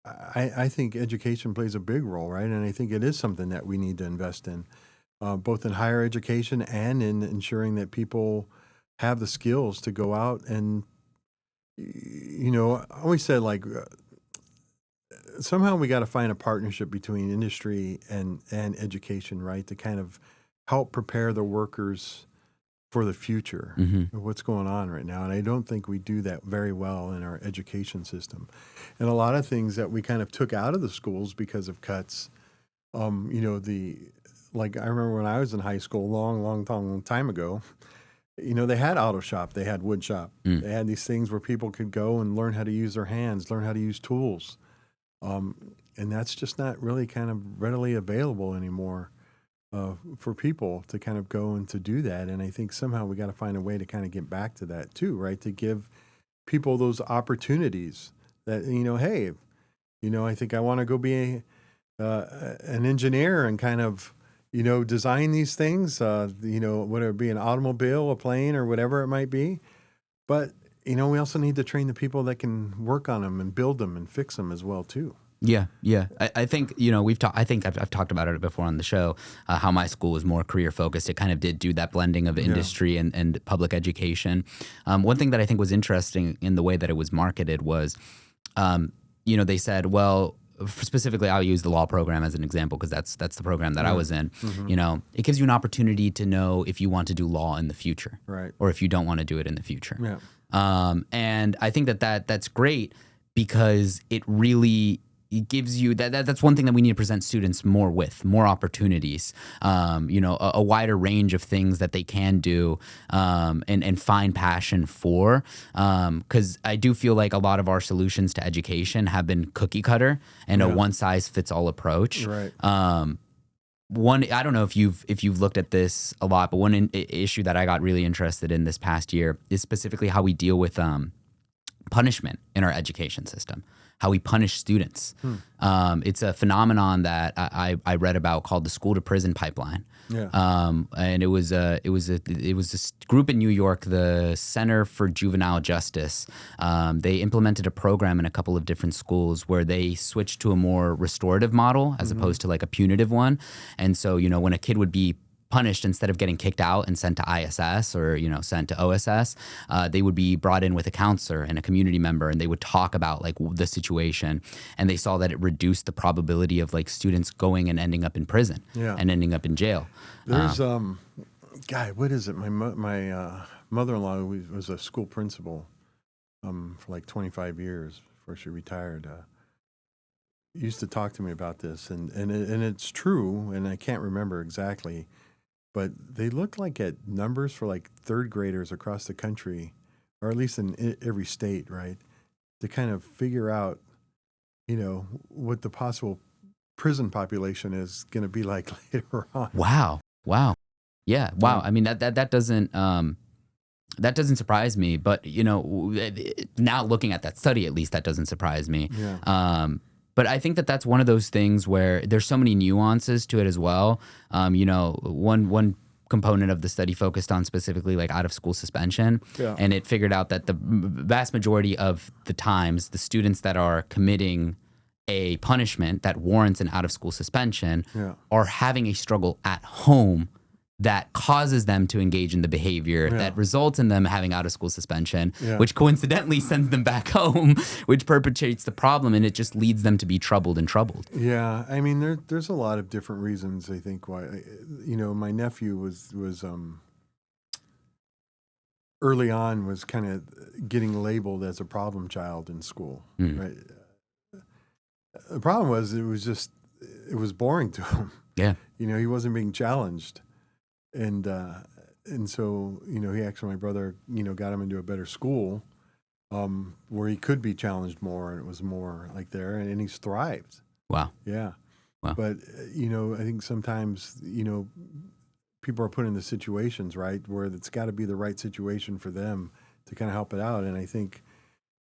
I think education plays a big role, right? And I think it is something that we need to invest in, both in higher education and in ensuring that people have the skills to go out and, I always said, like, somehow we got to find a partnership between industry and education, right, to kind of help prepare the workers for the future of what's going on right now. And I don't think we do that very well in our education system. And a lot of things that we kind of took out of the schools because of cuts, I remember when I was in high school, long time ago, they had auto shop, they had wood shop. They had these things where people could go and learn how to use their hands, learn how to use tools. And that's just not really kind of readily available anymore for people to kind of go and to do that. And I think somehow we got to find a way to kind of get back to that too, right? To give people those opportunities that, hey, I think I want to go be an engineer and kind of, design these things, whether it be an automobile, a plane, or whatever it might be. But we also need to train the people that can work on them and build them and fix them as well too. Yeah. I think I think I've talked about it before on the show. How my school was more career focused. It kind of did do that blending of industry and public education. One thing that I think was interesting in the way that it was marketed was, they said, well, specifically, I'll use the law program as an example because that's the program that I was in. It gives you an opportunity to know if you want to do law in the future, right, or if you don't want to do it in the future. Yeah. And I think that's great because it really gives you that's one thing that we need to present students more opportunities, a wider range of things that they can do, and find passion for. Because I do feel like a lot of our solutions to education have been cookie cutter and a one size fits all approach. Right. One, I don't know if you've looked at this a lot, but one issue that I got really interested in this past year is specifically how we deal with punishment in our education system. how we punish students. It's a phenomenon that I read about called the school to prison pipeline. Yeah. And it was a group in New York, the Center for Juvenile Justice. They implemented a program in a couple of different schools where they switched to a more restorative model as opposed to like a punitive one. And so, you know, when a kid would be punished, instead of getting kicked out and sent to ISS or, you know, sent to OSS, they would be brought in with a counselor and a community member, and they would talk about like the situation. And they saw that it reduced the probability of like students going and ending up in prison and ending up in jail. There's guy, what is it? My mother-in-law was a school principal for like 25 years before she retired. Used to talk to me about this, and it's true, and I can't remember exactly. But they look like at numbers for like third graders across the country, or at least in every state, right? To kind of figure out, you know, what the possible prison population is going to be like later on. Wow. Yeah. Wow. I mean, that doesn't surprise me, but you know, now looking at that study, at least that doesn't surprise me. Yeah. But I think that that's one of those things where there's so many nuances to it as well. You know, one component of the study focused on specifically like out of school suspension. Yeah. And it figured out that the vast majority of the times, the students that are committing a punishment that warrants an out of school suspension are having a struggle at home that causes them to engage in the behavior that results in them having out of school suspension, which coincidentally sends them back home, which perpetuates the problem, and it just leads them to be troubled. Yeah, I mean, there's a lot of different reasons, I think, why. You know, my nephew was early on was kind of getting labeled as a problem child in school, right? The problem was it was boring to him. Yeah. You know, he wasn't being challenged. And so, you know, my brother, you know, got him into a better school where he could be challenged more, and it was more like there, and he's thrived. Wow. Yeah. Wow. But, you know, I think sometimes, you know, people are put in the situations, right, where it's got to be the right situation for them to kind of help it out. And I think,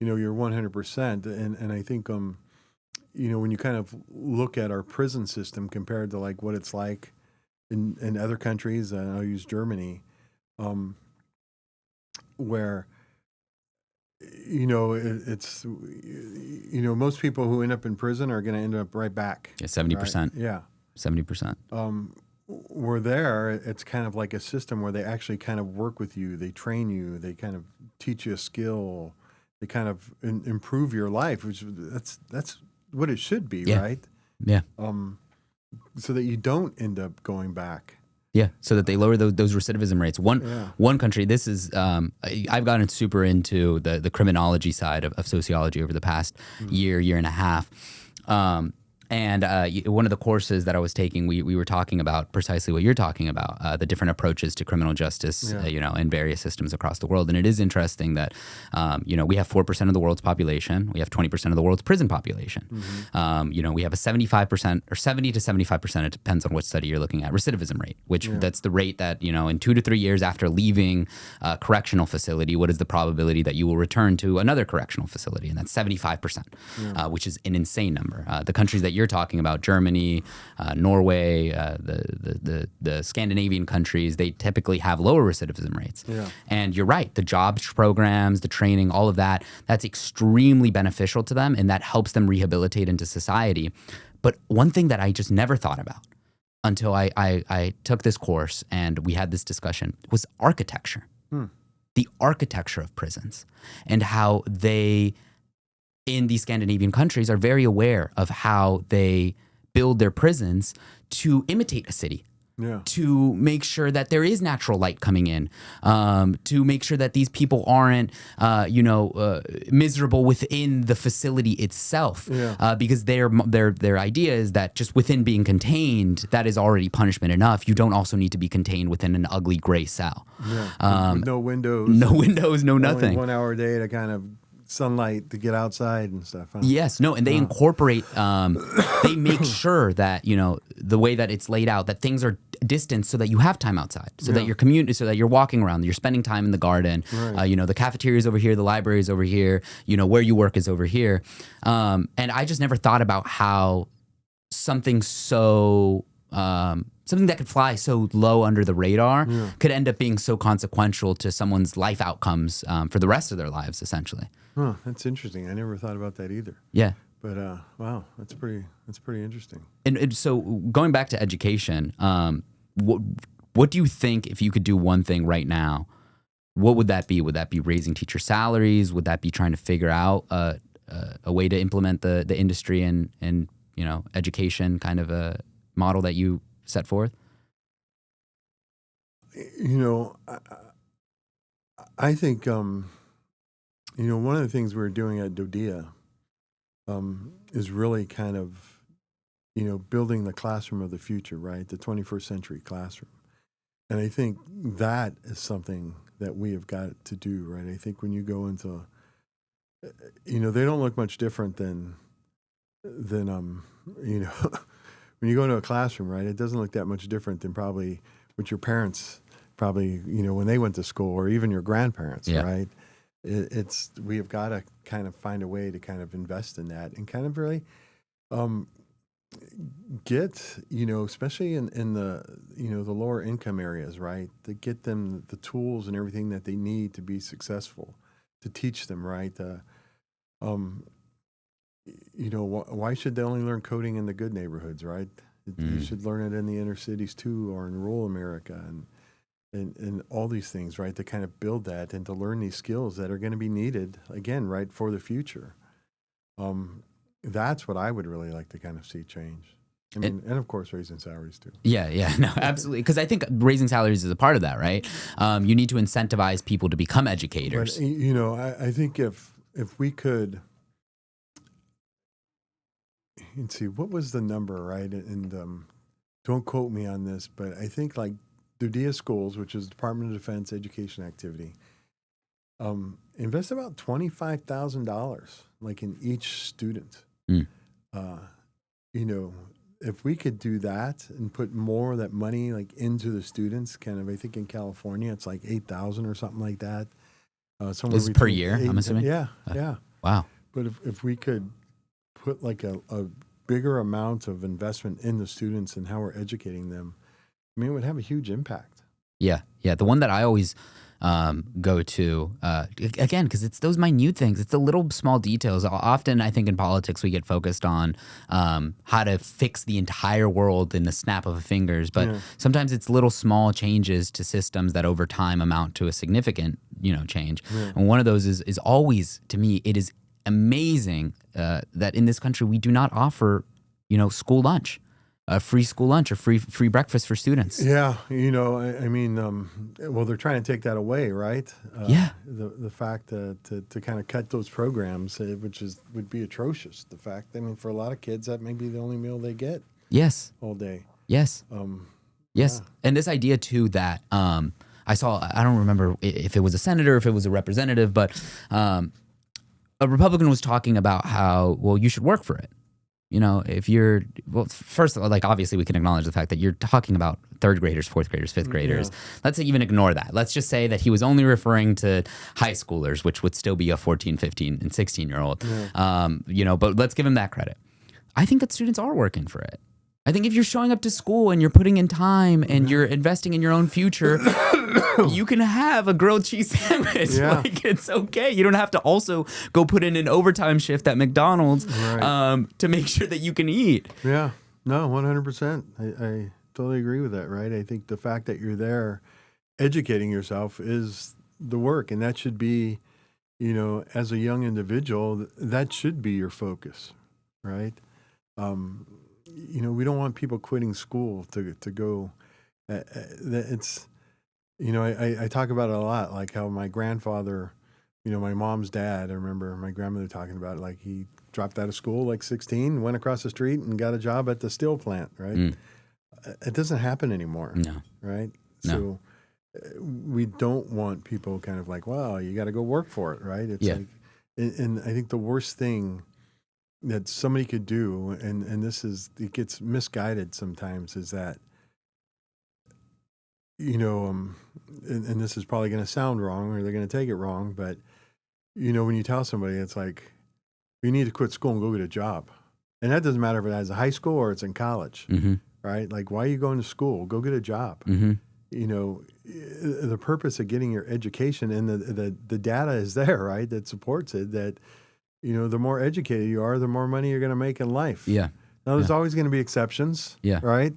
you know, you're 100%. And I think, you know, when you kind of look at our prison system compared to like what it's like in other countries, and I'll use Germany, where, you know, it's, you know, most people who end up in prison are going to end up right back. Yeah, 70%. Right? Yeah. 70%. We're there, it's kind of like a system where they actually kind of work with you. They train you. They kind of teach you a skill. They kind of improve your life, which that's what it should be, right? Yeah. So that you don't end up going back. Yeah, so that they lower those recidivism rates. One country, this is, I've gotten super into the criminology side of sociology over the past year and a half. And one of the courses that I was taking, we were talking about precisely what you're talking about, the different approaches to criminal justice, you know, in various systems across the world. And it is interesting that, you know, we have 4% of the world's population. We have 20% of the world's prison population. You know, we have a 75% or 70 to 75%, it depends on what study you're looking at, recidivism rate, which that's the rate that, you know, in 2 to 3 years after leaving a correctional facility, what is the probability that you will return to another correctional facility? And that's 75%, which is an insane number. The countries that you're talking about, Germany, Norway, the Scandinavian countries, they typically have lower recidivism rates. Yeah. And you're right, the jobs programs, the training, all of that, that's extremely beneficial to them, and that helps them rehabilitate into society. But one thing that I just never thought about until I took this course and we had this discussion was architecture. The architecture of prisons and how they, in these Scandinavian countries, are very aware of how they build their prisons to imitate a city, to make sure that there is natural light coming in, to make sure that these people aren't, miserable within the facility itself, because their idea is that just within being contained, that is already punishment enough. You don't also need to be contained within an ugly gray cell. With no windows. No windows, no nothing. 1 hour a day to kind of sunlight to get outside and stuff. Huh? Yes, no, and they incorporate, they make sure that, the way that it's laid out, that things are distanced so that you have time outside, so that so that you're walking around, you're spending time in the garden, Right. the cafeteria is over here, the library is over here, where you work is over here. And I just never thought about how something so, something that could fly so low under the radar could end up being so consequential to someone's life outcomes for the rest of their lives, essentially. Huh, that's interesting. I never thought about that either. Yeah. But wow, that's pretty interesting. And so going back to education, what do you think, if you could do one thing right now, what would that be? Would that be raising teacher salaries? Would that be trying to figure out a way to implement the industry and education kind of a model that you set forth? I think one of the things we're doing at DoDEA is really kind of building the classroom of the future, right? The 21st century classroom. And I think that is something that we have got to do, right? I think when you go into, they don't look much different than when you go into a classroom, right? It doesn't look that much different than probably what your parents when they went to school, or even your grandparents, right? We have got to kind of find a way to kind of invest in that and kind of really get, especially in the, the lower income areas, right? To get them the tools and everything that they need to be successful, to teach them, right? Why should they only learn coding in the good neighborhoods, right? You should learn it in the inner cities too, or in rural America, and all these things, right? To kind of build that and to learn these skills that are going to be needed, again, right, for the future. That's what I would really like to kind of see change. I mean, and of course, raising salaries too. Yeah, no, absolutely. Because I think raising salaries is a part of that, right? You need to incentivize people to become educators. But, I think if we could, let's see, what was the number, right? And don't quote me on this, but I think like DoDEA schools, which is Department of Defense education activity, invest about $25,000 like in each student. If we could do that and put more of that money like into the students, kind of, I think in California it's like $8,000 or something like that. This is per year, I'm assuming? Yeah. Wow. But if we could put like a bigger amount of investment in the students and how we're educating them, I mean, it would have a huge impact. Yeah. The one that I always go to, again, because it's those minute things. It's the little small details. Often, I think in politics, we get focused on how to fix the entire world in the snap of a fingers. But sometimes it's little small changes to systems that over time amount to a significant, change. Yeah. And one of those is always, to me, it is amazing that in this country, we do not offer, school lunch. A free school lunch or free breakfast for students. Yeah, I mean, well, they're trying to take that away, right? The fact to kind of cut those programs, which would be atrocious. The fact, I mean, for a lot of kids, that may be the only meal they get. Yes. All day. Yes. Yes. Yeah. And this idea too that I saw, I don't remember if it was a senator, if it was a representative, but a Republican was talking about how, well, you should work for it. If you're, first, like, obviously we can acknowledge the fact that you're talking about third graders, fourth graders, fifth graders. Yeah. Let's even ignore that. Let's just say that he was only referring to high schoolers, which would still be a 14, 15, and 16-year-old. Yeah. But let's give him that credit. I think that students are working for it. I think if you're showing up to school and you're putting in time and you're investing in your own future, you can have a grilled cheese sandwich. Yeah. Like, it's okay. You don't have to also go put in an overtime shift at McDonald's to make sure that you can eat. Yeah. No, 100%. I totally agree with that, right? I think the fact that you're there educating yourself is the work. And that should be, as a young individual, that should be your focus, right? We don't want people quitting school to go. It's, I talk about it a lot, like how my grandfather, my mom's dad, I remember my grandmother talking about it, like he dropped out of school like 16, went across the street and got a job at the steel plant, right? It doesn't happen anymore. No. Right? No. So we don't want people kind of like, wow, you got to go work for it, right? It's like, and I think the worst thing that somebody could do, and this is, it gets misguided sometimes, is that, and this is probably going to sound wrong, or they're going to take it wrong, but, when you tell somebody, it's like, you need to quit school and go get a job. And that doesn't matter if it's high school or it's in college, right? Like, why are you going to school? Go get a job. The purpose of getting your education, and the data is there, right, that supports it, that, the more educated you are, the more money you're going to make in life. Yeah. Now, there's always going to be exceptions, right?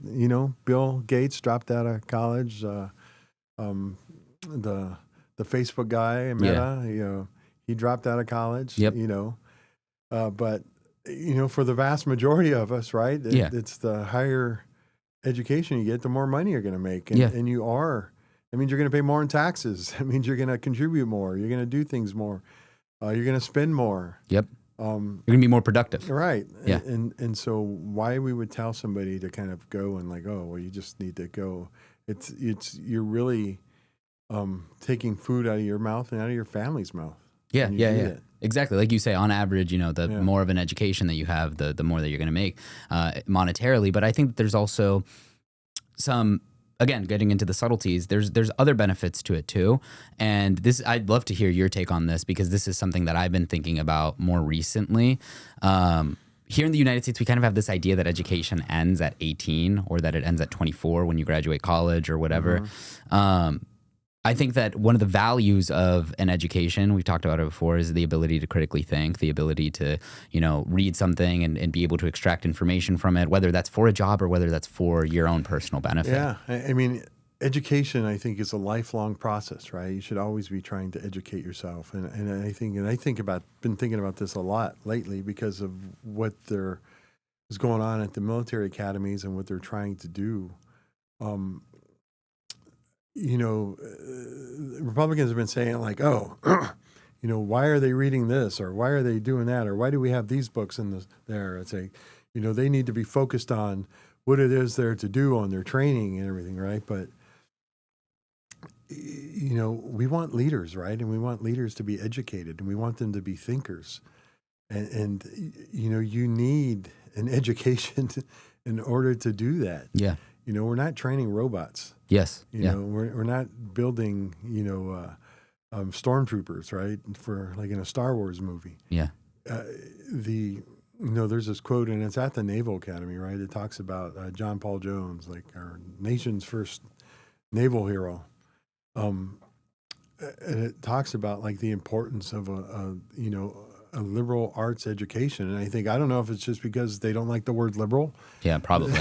Bill Gates dropped out of college. The Facebook guy, Meta, he dropped out of college, but, for the vast majority of us, right, it's the higher education you get, the more money you're going to make. And you are. That means you're going to pay more in taxes. That means you're going to contribute more. You're going to do things more. You're going to spend more. Yep. You're going to be more productive. Right. Yeah. And so why we would tell somebody to kind of go and like, oh, well, you just need to go. You're really taking food out of your mouth and out of your family's mouth. Yeah. Exactly. Like you say, on average, the more of an education that you have, the more that you're going to make monetarily. But I think there's also some, again, getting into the subtleties, there's other benefits to it too. And this, I'd love to hear your take on this, because this is something that I've been thinking about more recently. Here in the United States, we kind of have this idea that education ends at 18, or that it ends at 24 when you graduate college or whatever. I think that one of the values of an education, we've talked about it before, is the ability to critically think, the ability to, read something and be able to extract information from it, whether that's for a job or whether that's for your own personal benefit. Yeah. I mean, education, I think, is a lifelong process, right? You should always be trying to educate yourself. And I think been thinking about this a lot lately because of what is going on at the military academies and what they're trying to do. Republicans have been saying like, oh, why are they reading this, or why are they doing that, or why do we have these books there? It's like, they need to be focused on what it is they're to do on their training and everything, right? But, we want leaders, right? And we want leaders to be educated, and we want them to be thinkers. And you need an education in order to do that. Yeah. We're not training robots. Yes. We're not building, stormtroopers, right? For like in a Star Wars movie. Yeah. There's this quote, and it's at the Naval Academy, right? It talks about John Paul Jones, like our nation's first naval hero. And it talks about like the importance of a liberal arts education. And I don't know if it's just because they don't like the word liberal. Yeah, probably.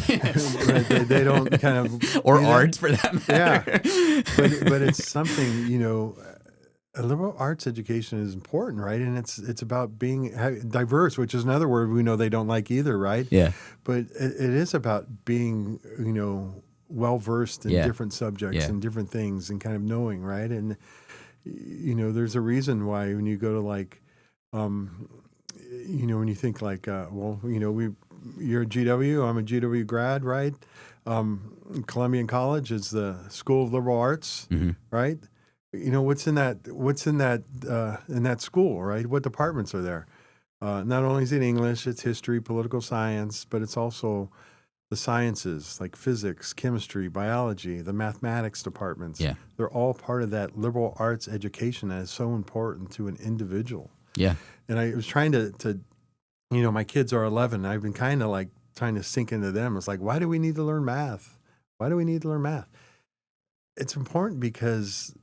they don't kind of... Or arts for that matter. Yeah. But it's something, a liberal arts education is important, right? And it's about being diverse, which is another word we know they don't like either, right? Yeah. But it is about being, well-versed in different subjects and different things, and kind of knowing, right? And, there's a reason why when you go to like, when you think like, you're a GW, I'm a GW grad, right? Columbian College is the School of Liberal Arts, right? What's in that school, right? What departments are there? Not only is it English, it's history, political science, but it's also the sciences like physics, chemistry, biology, the mathematics departments. Yeah. They're all part of that liberal arts education that is so important to an individual. Yeah. And I was trying to my kids are 11. I've been kind of like trying to sink into them. It's like, why do we need to learn math? Why do we need to learn math? It's important because,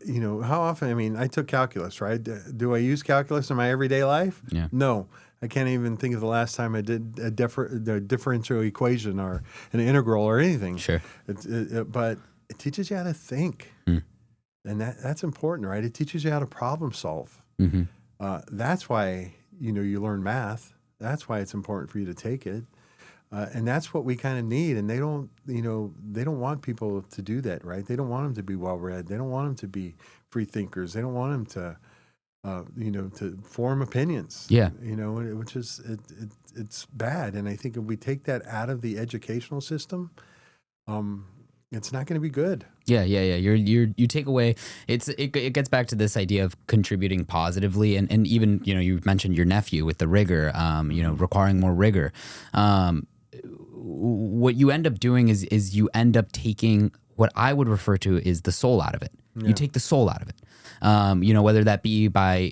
how often, I took calculus, right? Do I use calculus in my everyday life? Yeah. No. I can't even think of the last time I did a differential equation or an integral or anything. Sure. But it teaches you how to think. And that's important, right? It teaches you how to problem solve. Mm-hmm. That's why, you learn math. That's why it's important for you to take it. And that's what we kind of need. And they don't want people to do that, right? They don't want them to be well-read. They don't want them to be free thinkers. They don't want them to, to form opinions. Yeah. Which is, it's bad. And I think if we take that out of the educational system, it's not going to be good. Yeah. You take away. It gets back to this idea of contributing positively, and even you mentioned your nephew with the rigor. Requiring more rigor. What you end up doing is you end up taking what I would refer to is the soul out of it. Yeah. You take the soul out of it. Whether that be by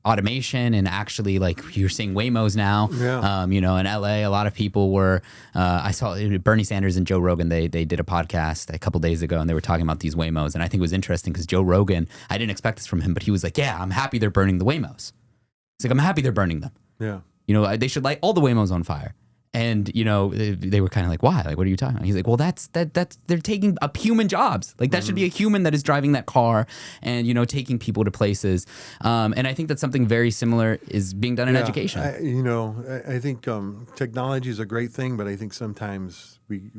automation and actually like you're seeing Waymos now. Yeah. In LA, a lot of people were. I saw Bernie Sanders and Joe Rogan. They did a podcast a couple days ago, and they were talking about these Waymos, and I think it was interesting because Joe Rogan. I didn't expect this from him, but he was like, "Yeah, I'm happy they're burning the Waymos." It's like I'm happy they're burning them. Yeah. They should light all the Waymos on fire. And they were kind of like, why? Like, what are you talking about? He's like, well, that's they're taking up human jobs. Like that should be a human that is driving that car and taking people to places. And I think that something very similar is being done in education. I think technology is a great thing, but I think sometimes we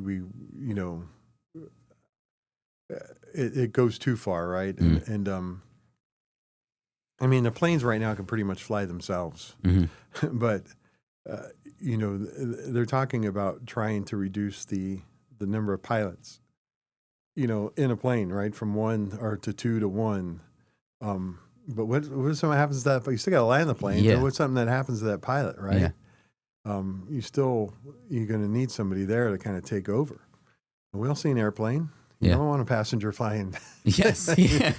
it goes too far, right? And I mean, the planes right now can pretty much fly themselves, but. They're talking about trying to reduce the number of pilots, in a plane, right? From 1 or to 2 to 1. But what if something happens to that? You still got to land the plane. Yeah. So what's something that happens to that pilot, right? Yeah. You're going to need somebody there to kind of take over. We all see an airplane. You Yeah. don't want a passenger flying. Yes. Yeah.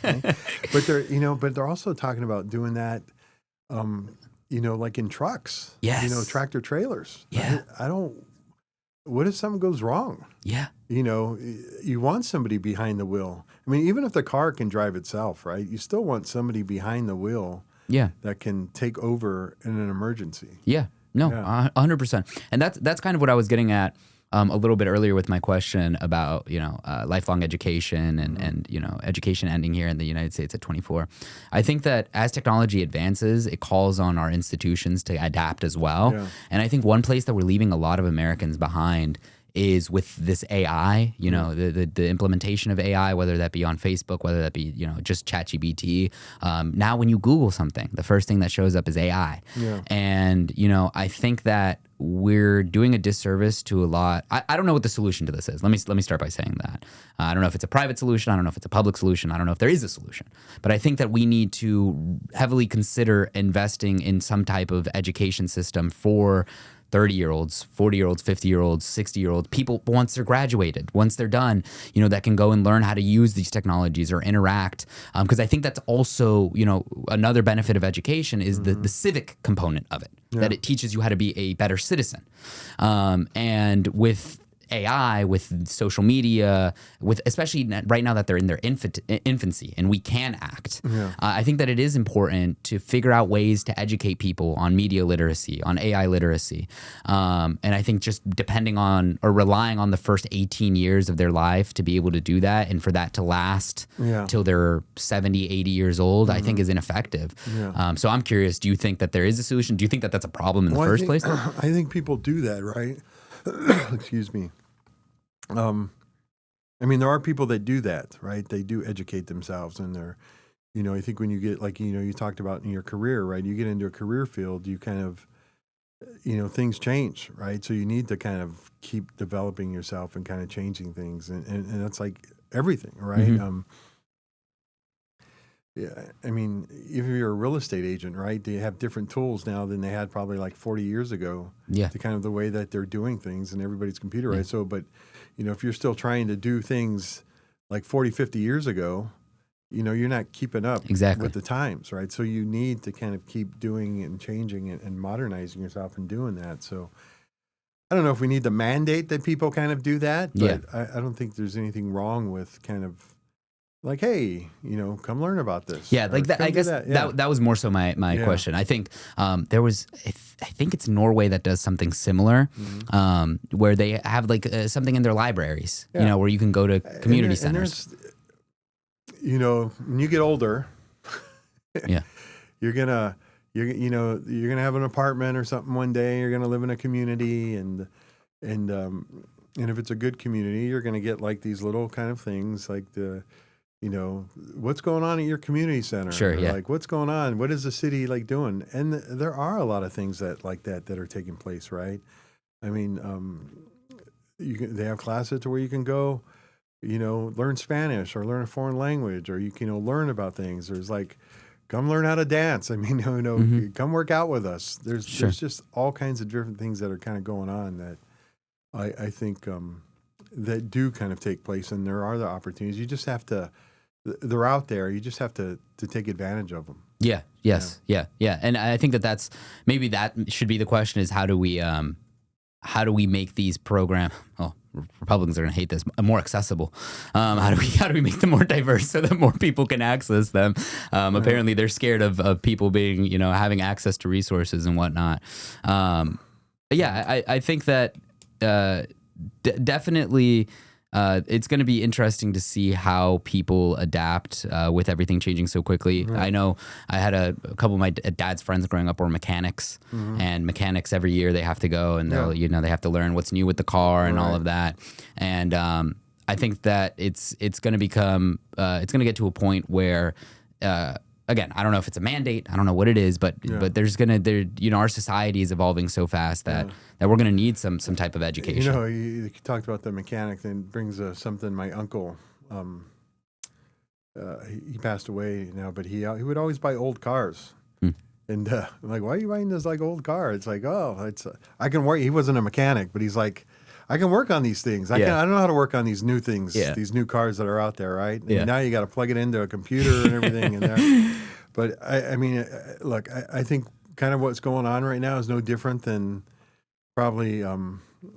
But they're also talking about doing that. Like in trucks, Yes. tractor trailers. Yeah. I don't, what if something goes wrong? Yeah. You want somebody behind the wheel. I mean, even if the car can drive itself, right? You still want somebody behind the wheel Yeah. that can take over in an emergency. Yeah. No, Yeah. 100%. And that's kind of what I was getting at a little bit earlier with my question about, lifelong education and education ending here in the United States at 24. I think that as technology advances, it calls on our institutions to adapt as well. Yeah. And I think one place that we're leaving a lot of Americans behind is with this AI, the implementation of AI, whether that be on Facebook, whether that be, just ChatGPT. Now when you Google something, the first thing that shows up is AI. Yeah. And, I think that we're doing a disservice to a lot. I don't know what the solution to this is. Let me start by saying that. I don't know if it's a private solution. I don't know if it's a public solution. I don't know if there is a solution. But I think that we need to heavily consider investing in some type of education system for 30-year-olds, 40-year-olds, 50-year-olds, 60-year-olds, people once they're graduated, once they're done, that can go and learn how to use these technologies or interact. Because I think that's also, another benefit of education is the civic component of it, that it teaches you how to be a better citizen. And with AI, with social media, with especially right now that they're in their infancy and we can act. Yeah. I think that it is important to figure out ways to educate people on media literacy, on AI literacy. And I think just depending on or relying on the first 18 years of their life to be able to do that and for that to last till they're 70, 80 years old, I think is ineffective. Yeah. So I'm curious, do you think that there is a solution? Do you think that that's a problem in the first place? I think people do that, right? Excuse me. I mean, there are people that do that, right? They do educate themselves, and they're, I think when you get like, you talked about in your career, right? You get into a career field, you kind of, things change, right? So you need to kind of keep developing yourself and kind of changing things, and that's like everything, right? Mm-hmm. Yeah, I mean, if you're a real estate agent, right, they have different tools now than they had probably like 40 years ago. Yeah. To kind of the way that they're doing things, and everybody's computerized. Yeah. So, but, if you're still trying to do things like 40, 50 years ago, you're not keeping up with the times, right? So you need to kind of keep doing and changing and modernizing yourself and doing that. So I don't know if we need to mandate that people kind of do that, but I don't think there's anything wrong with kind of like, hey, come learn about this. Yeah, like that. I guess that was more so my question. I think there was, I think it's Norway that does something similar, where they have like something in their libraries, where you can go to community centers. When you get older, you're gonna have an apartment or something one day. You're gonna live in a community, and if it's a good community, you're gonna get like these little kind of things like what's going on at your community center? Sure, yeah. Like, what's going on? What is the city like doing? And there are a lot of things that are taking place, right? I mean, they have classes to where you can go. learn Spanish or learn a foreign language, or you can, learn about things. There's like, come learn how to dance. I mean, come work out with us. There's just all kinds of different things that are kind of going on that I think that do kind of take place, and there are the opportunities. You just have to, they're out there. You just have to take advantage of them. Yeah. Yes. Yeah. And I think that maybe that should be the question: is how do we make these programs? Oh, Republicans are going to hate this. More accessible. How do we make them more diverse so that more people can access them? Apparently, they're scared of people being having access to resources and whatnot. I think that definitely. It's going to be interesting to see how people adapt with everything changing so quickly. Right. I know I had a couple of my dad's friends growing up were mechanics, and mechanics every year they have to go and they have to learn what's new with the car and all of that. And I think that it's going to become it's going to get to a point where. Again, I don't know if it's a mandate. I don't know what it is, but our society is evolving so fast that we're gonna need some type of education. You talked about the mechanic, and brings something. My uncle, he passed away now, but he would always buy old cars. And I'm like, why are you buying this like old car? It's like, I can work. He wasn't a mechanic, but he's like, I can work on these things. I don't know how to work on these new things, these new cars that are out there, right? And now you got to plug it into a computer and everything in there. But I mean, look, I think kind of what's going on right now is no different than probably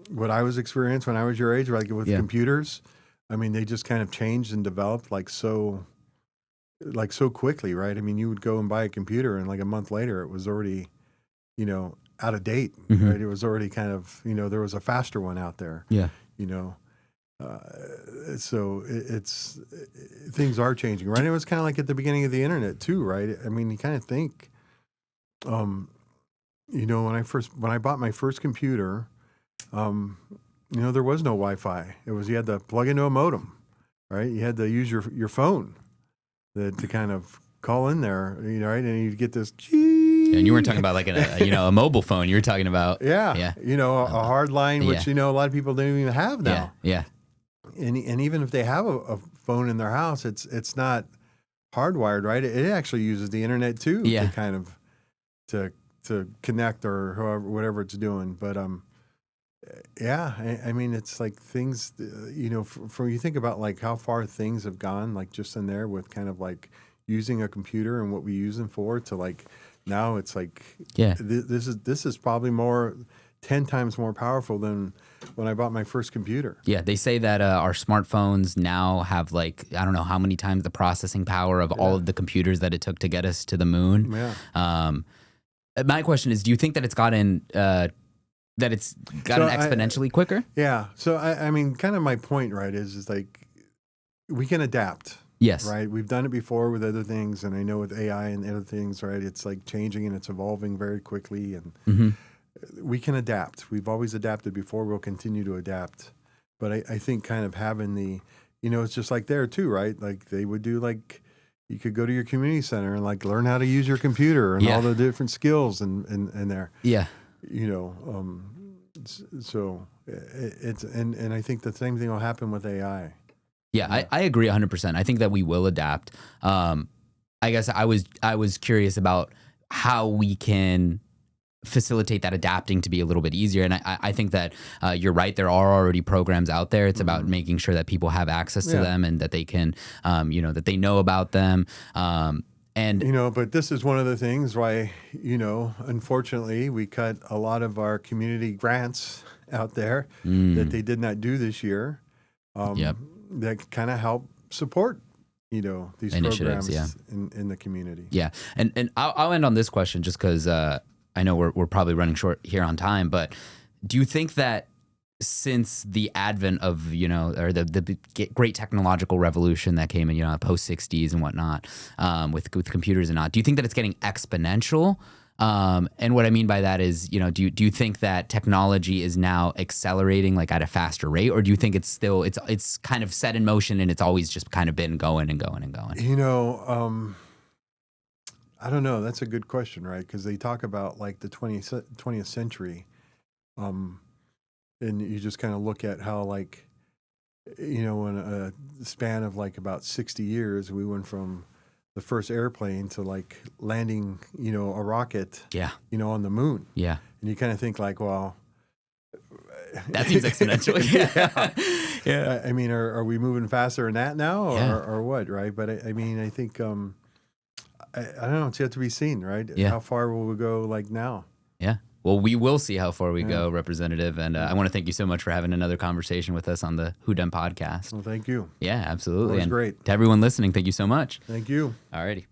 what I was experiencing when I was your age, like with computers. I mean, they just kind of changed and developed so quickly, right? I mean, you would go and buy a computer, and like a month later, it was already, out of date, right? It was already kind of, there was a faster one out there. Yeah. So it's things are changing, right? It was kind of like at the beginning of the internet too, right? I mean, you kind of think, when I bought my first computer, there was no Wi-Fi. It was, you had to plug into a modem, right? You had to use your phone to kind of call in there, right? And you'd get this. And you weren't talking about like a mobile phone. You were talking about a hard line, which a lot of people don't even have now. Yeah. And even if they have a phone in their house, it's not hardwired, right? It actually uses the internet too to kind of to connect or whatever it's doing. But I mean, it's like things, for you think about like how far things have gone, like just in there with kind of like using a computer and what we use them for, to like now it's like this is probably 10 times more powerful than when I bought my first computer. Yeah, they say that our smartphones now have like, I don't know how many times the processing power of all of the computers that it took to get us to the moon. Yeah. My question is, do you think that it's gotten exponentially quicker? Yeah. So I mean, kind of my point, right, is like we can adapt. Yes. Right. We've done it before with other things, and I know with AI and other things, right, it's like changing and it's evolving very quickly, and we can adapt. We've always adapted before. We'll continue to adapt. But I think kind of having the, it's just like there too, right? Like they would do, like you could go to your community center and like learn how to use your computer and all the different skills and there. Yeah. So it's and I think the same thing will happen with AI. Yeah, I agree 100%. I think that we will adapt. I guess I was curious about how we can facilitate that adapting to be a little bit easier. And I think that you're right. There are already programs out there. It's about making sure that people have access to them and that they can, that they know about them. But this is one of the things why, unfortunately, we cut a lot of our community grants out there that they did not do this year. That kind of help support, these initiatives, programs in the community. Yeah. And I'll end on this question just because I know we're probably running short here on time, but do you think that since the advent of, or the great technological revolution that came in, post 60s and whatnot, with computers and not, do you think that it's getting exponential? And what I mean by that is, do you think that technology is now accelerating like at a faster rate, or do you think it's still, it's kind of set in motion and it's always just kind of been going and going and going? I don't know. That's a good question, right? Because they talk about like the 20th century, and you just kind of look at how like in a span of like about 60 years, we went from the first airplane to like landing, a rocket, Yeah. On the moon. Yeah. And you kind of think like, well, that seems exponential. Yeah. Yeah. I mean, are we moving faster than that now, Yeah. or what? Right. But I mean, I think, I don't know. It's yet to be seen, right? Yeah. How far will we go like now? Yeah. Well, we will see how far we go, Representative. And I want to thank you so much for having another conversation with us on the Who Done podcast. Well, thank you. Yeah, absolutely. That was and great. To everyone listening, thank you so much. Thank you. Alrighty.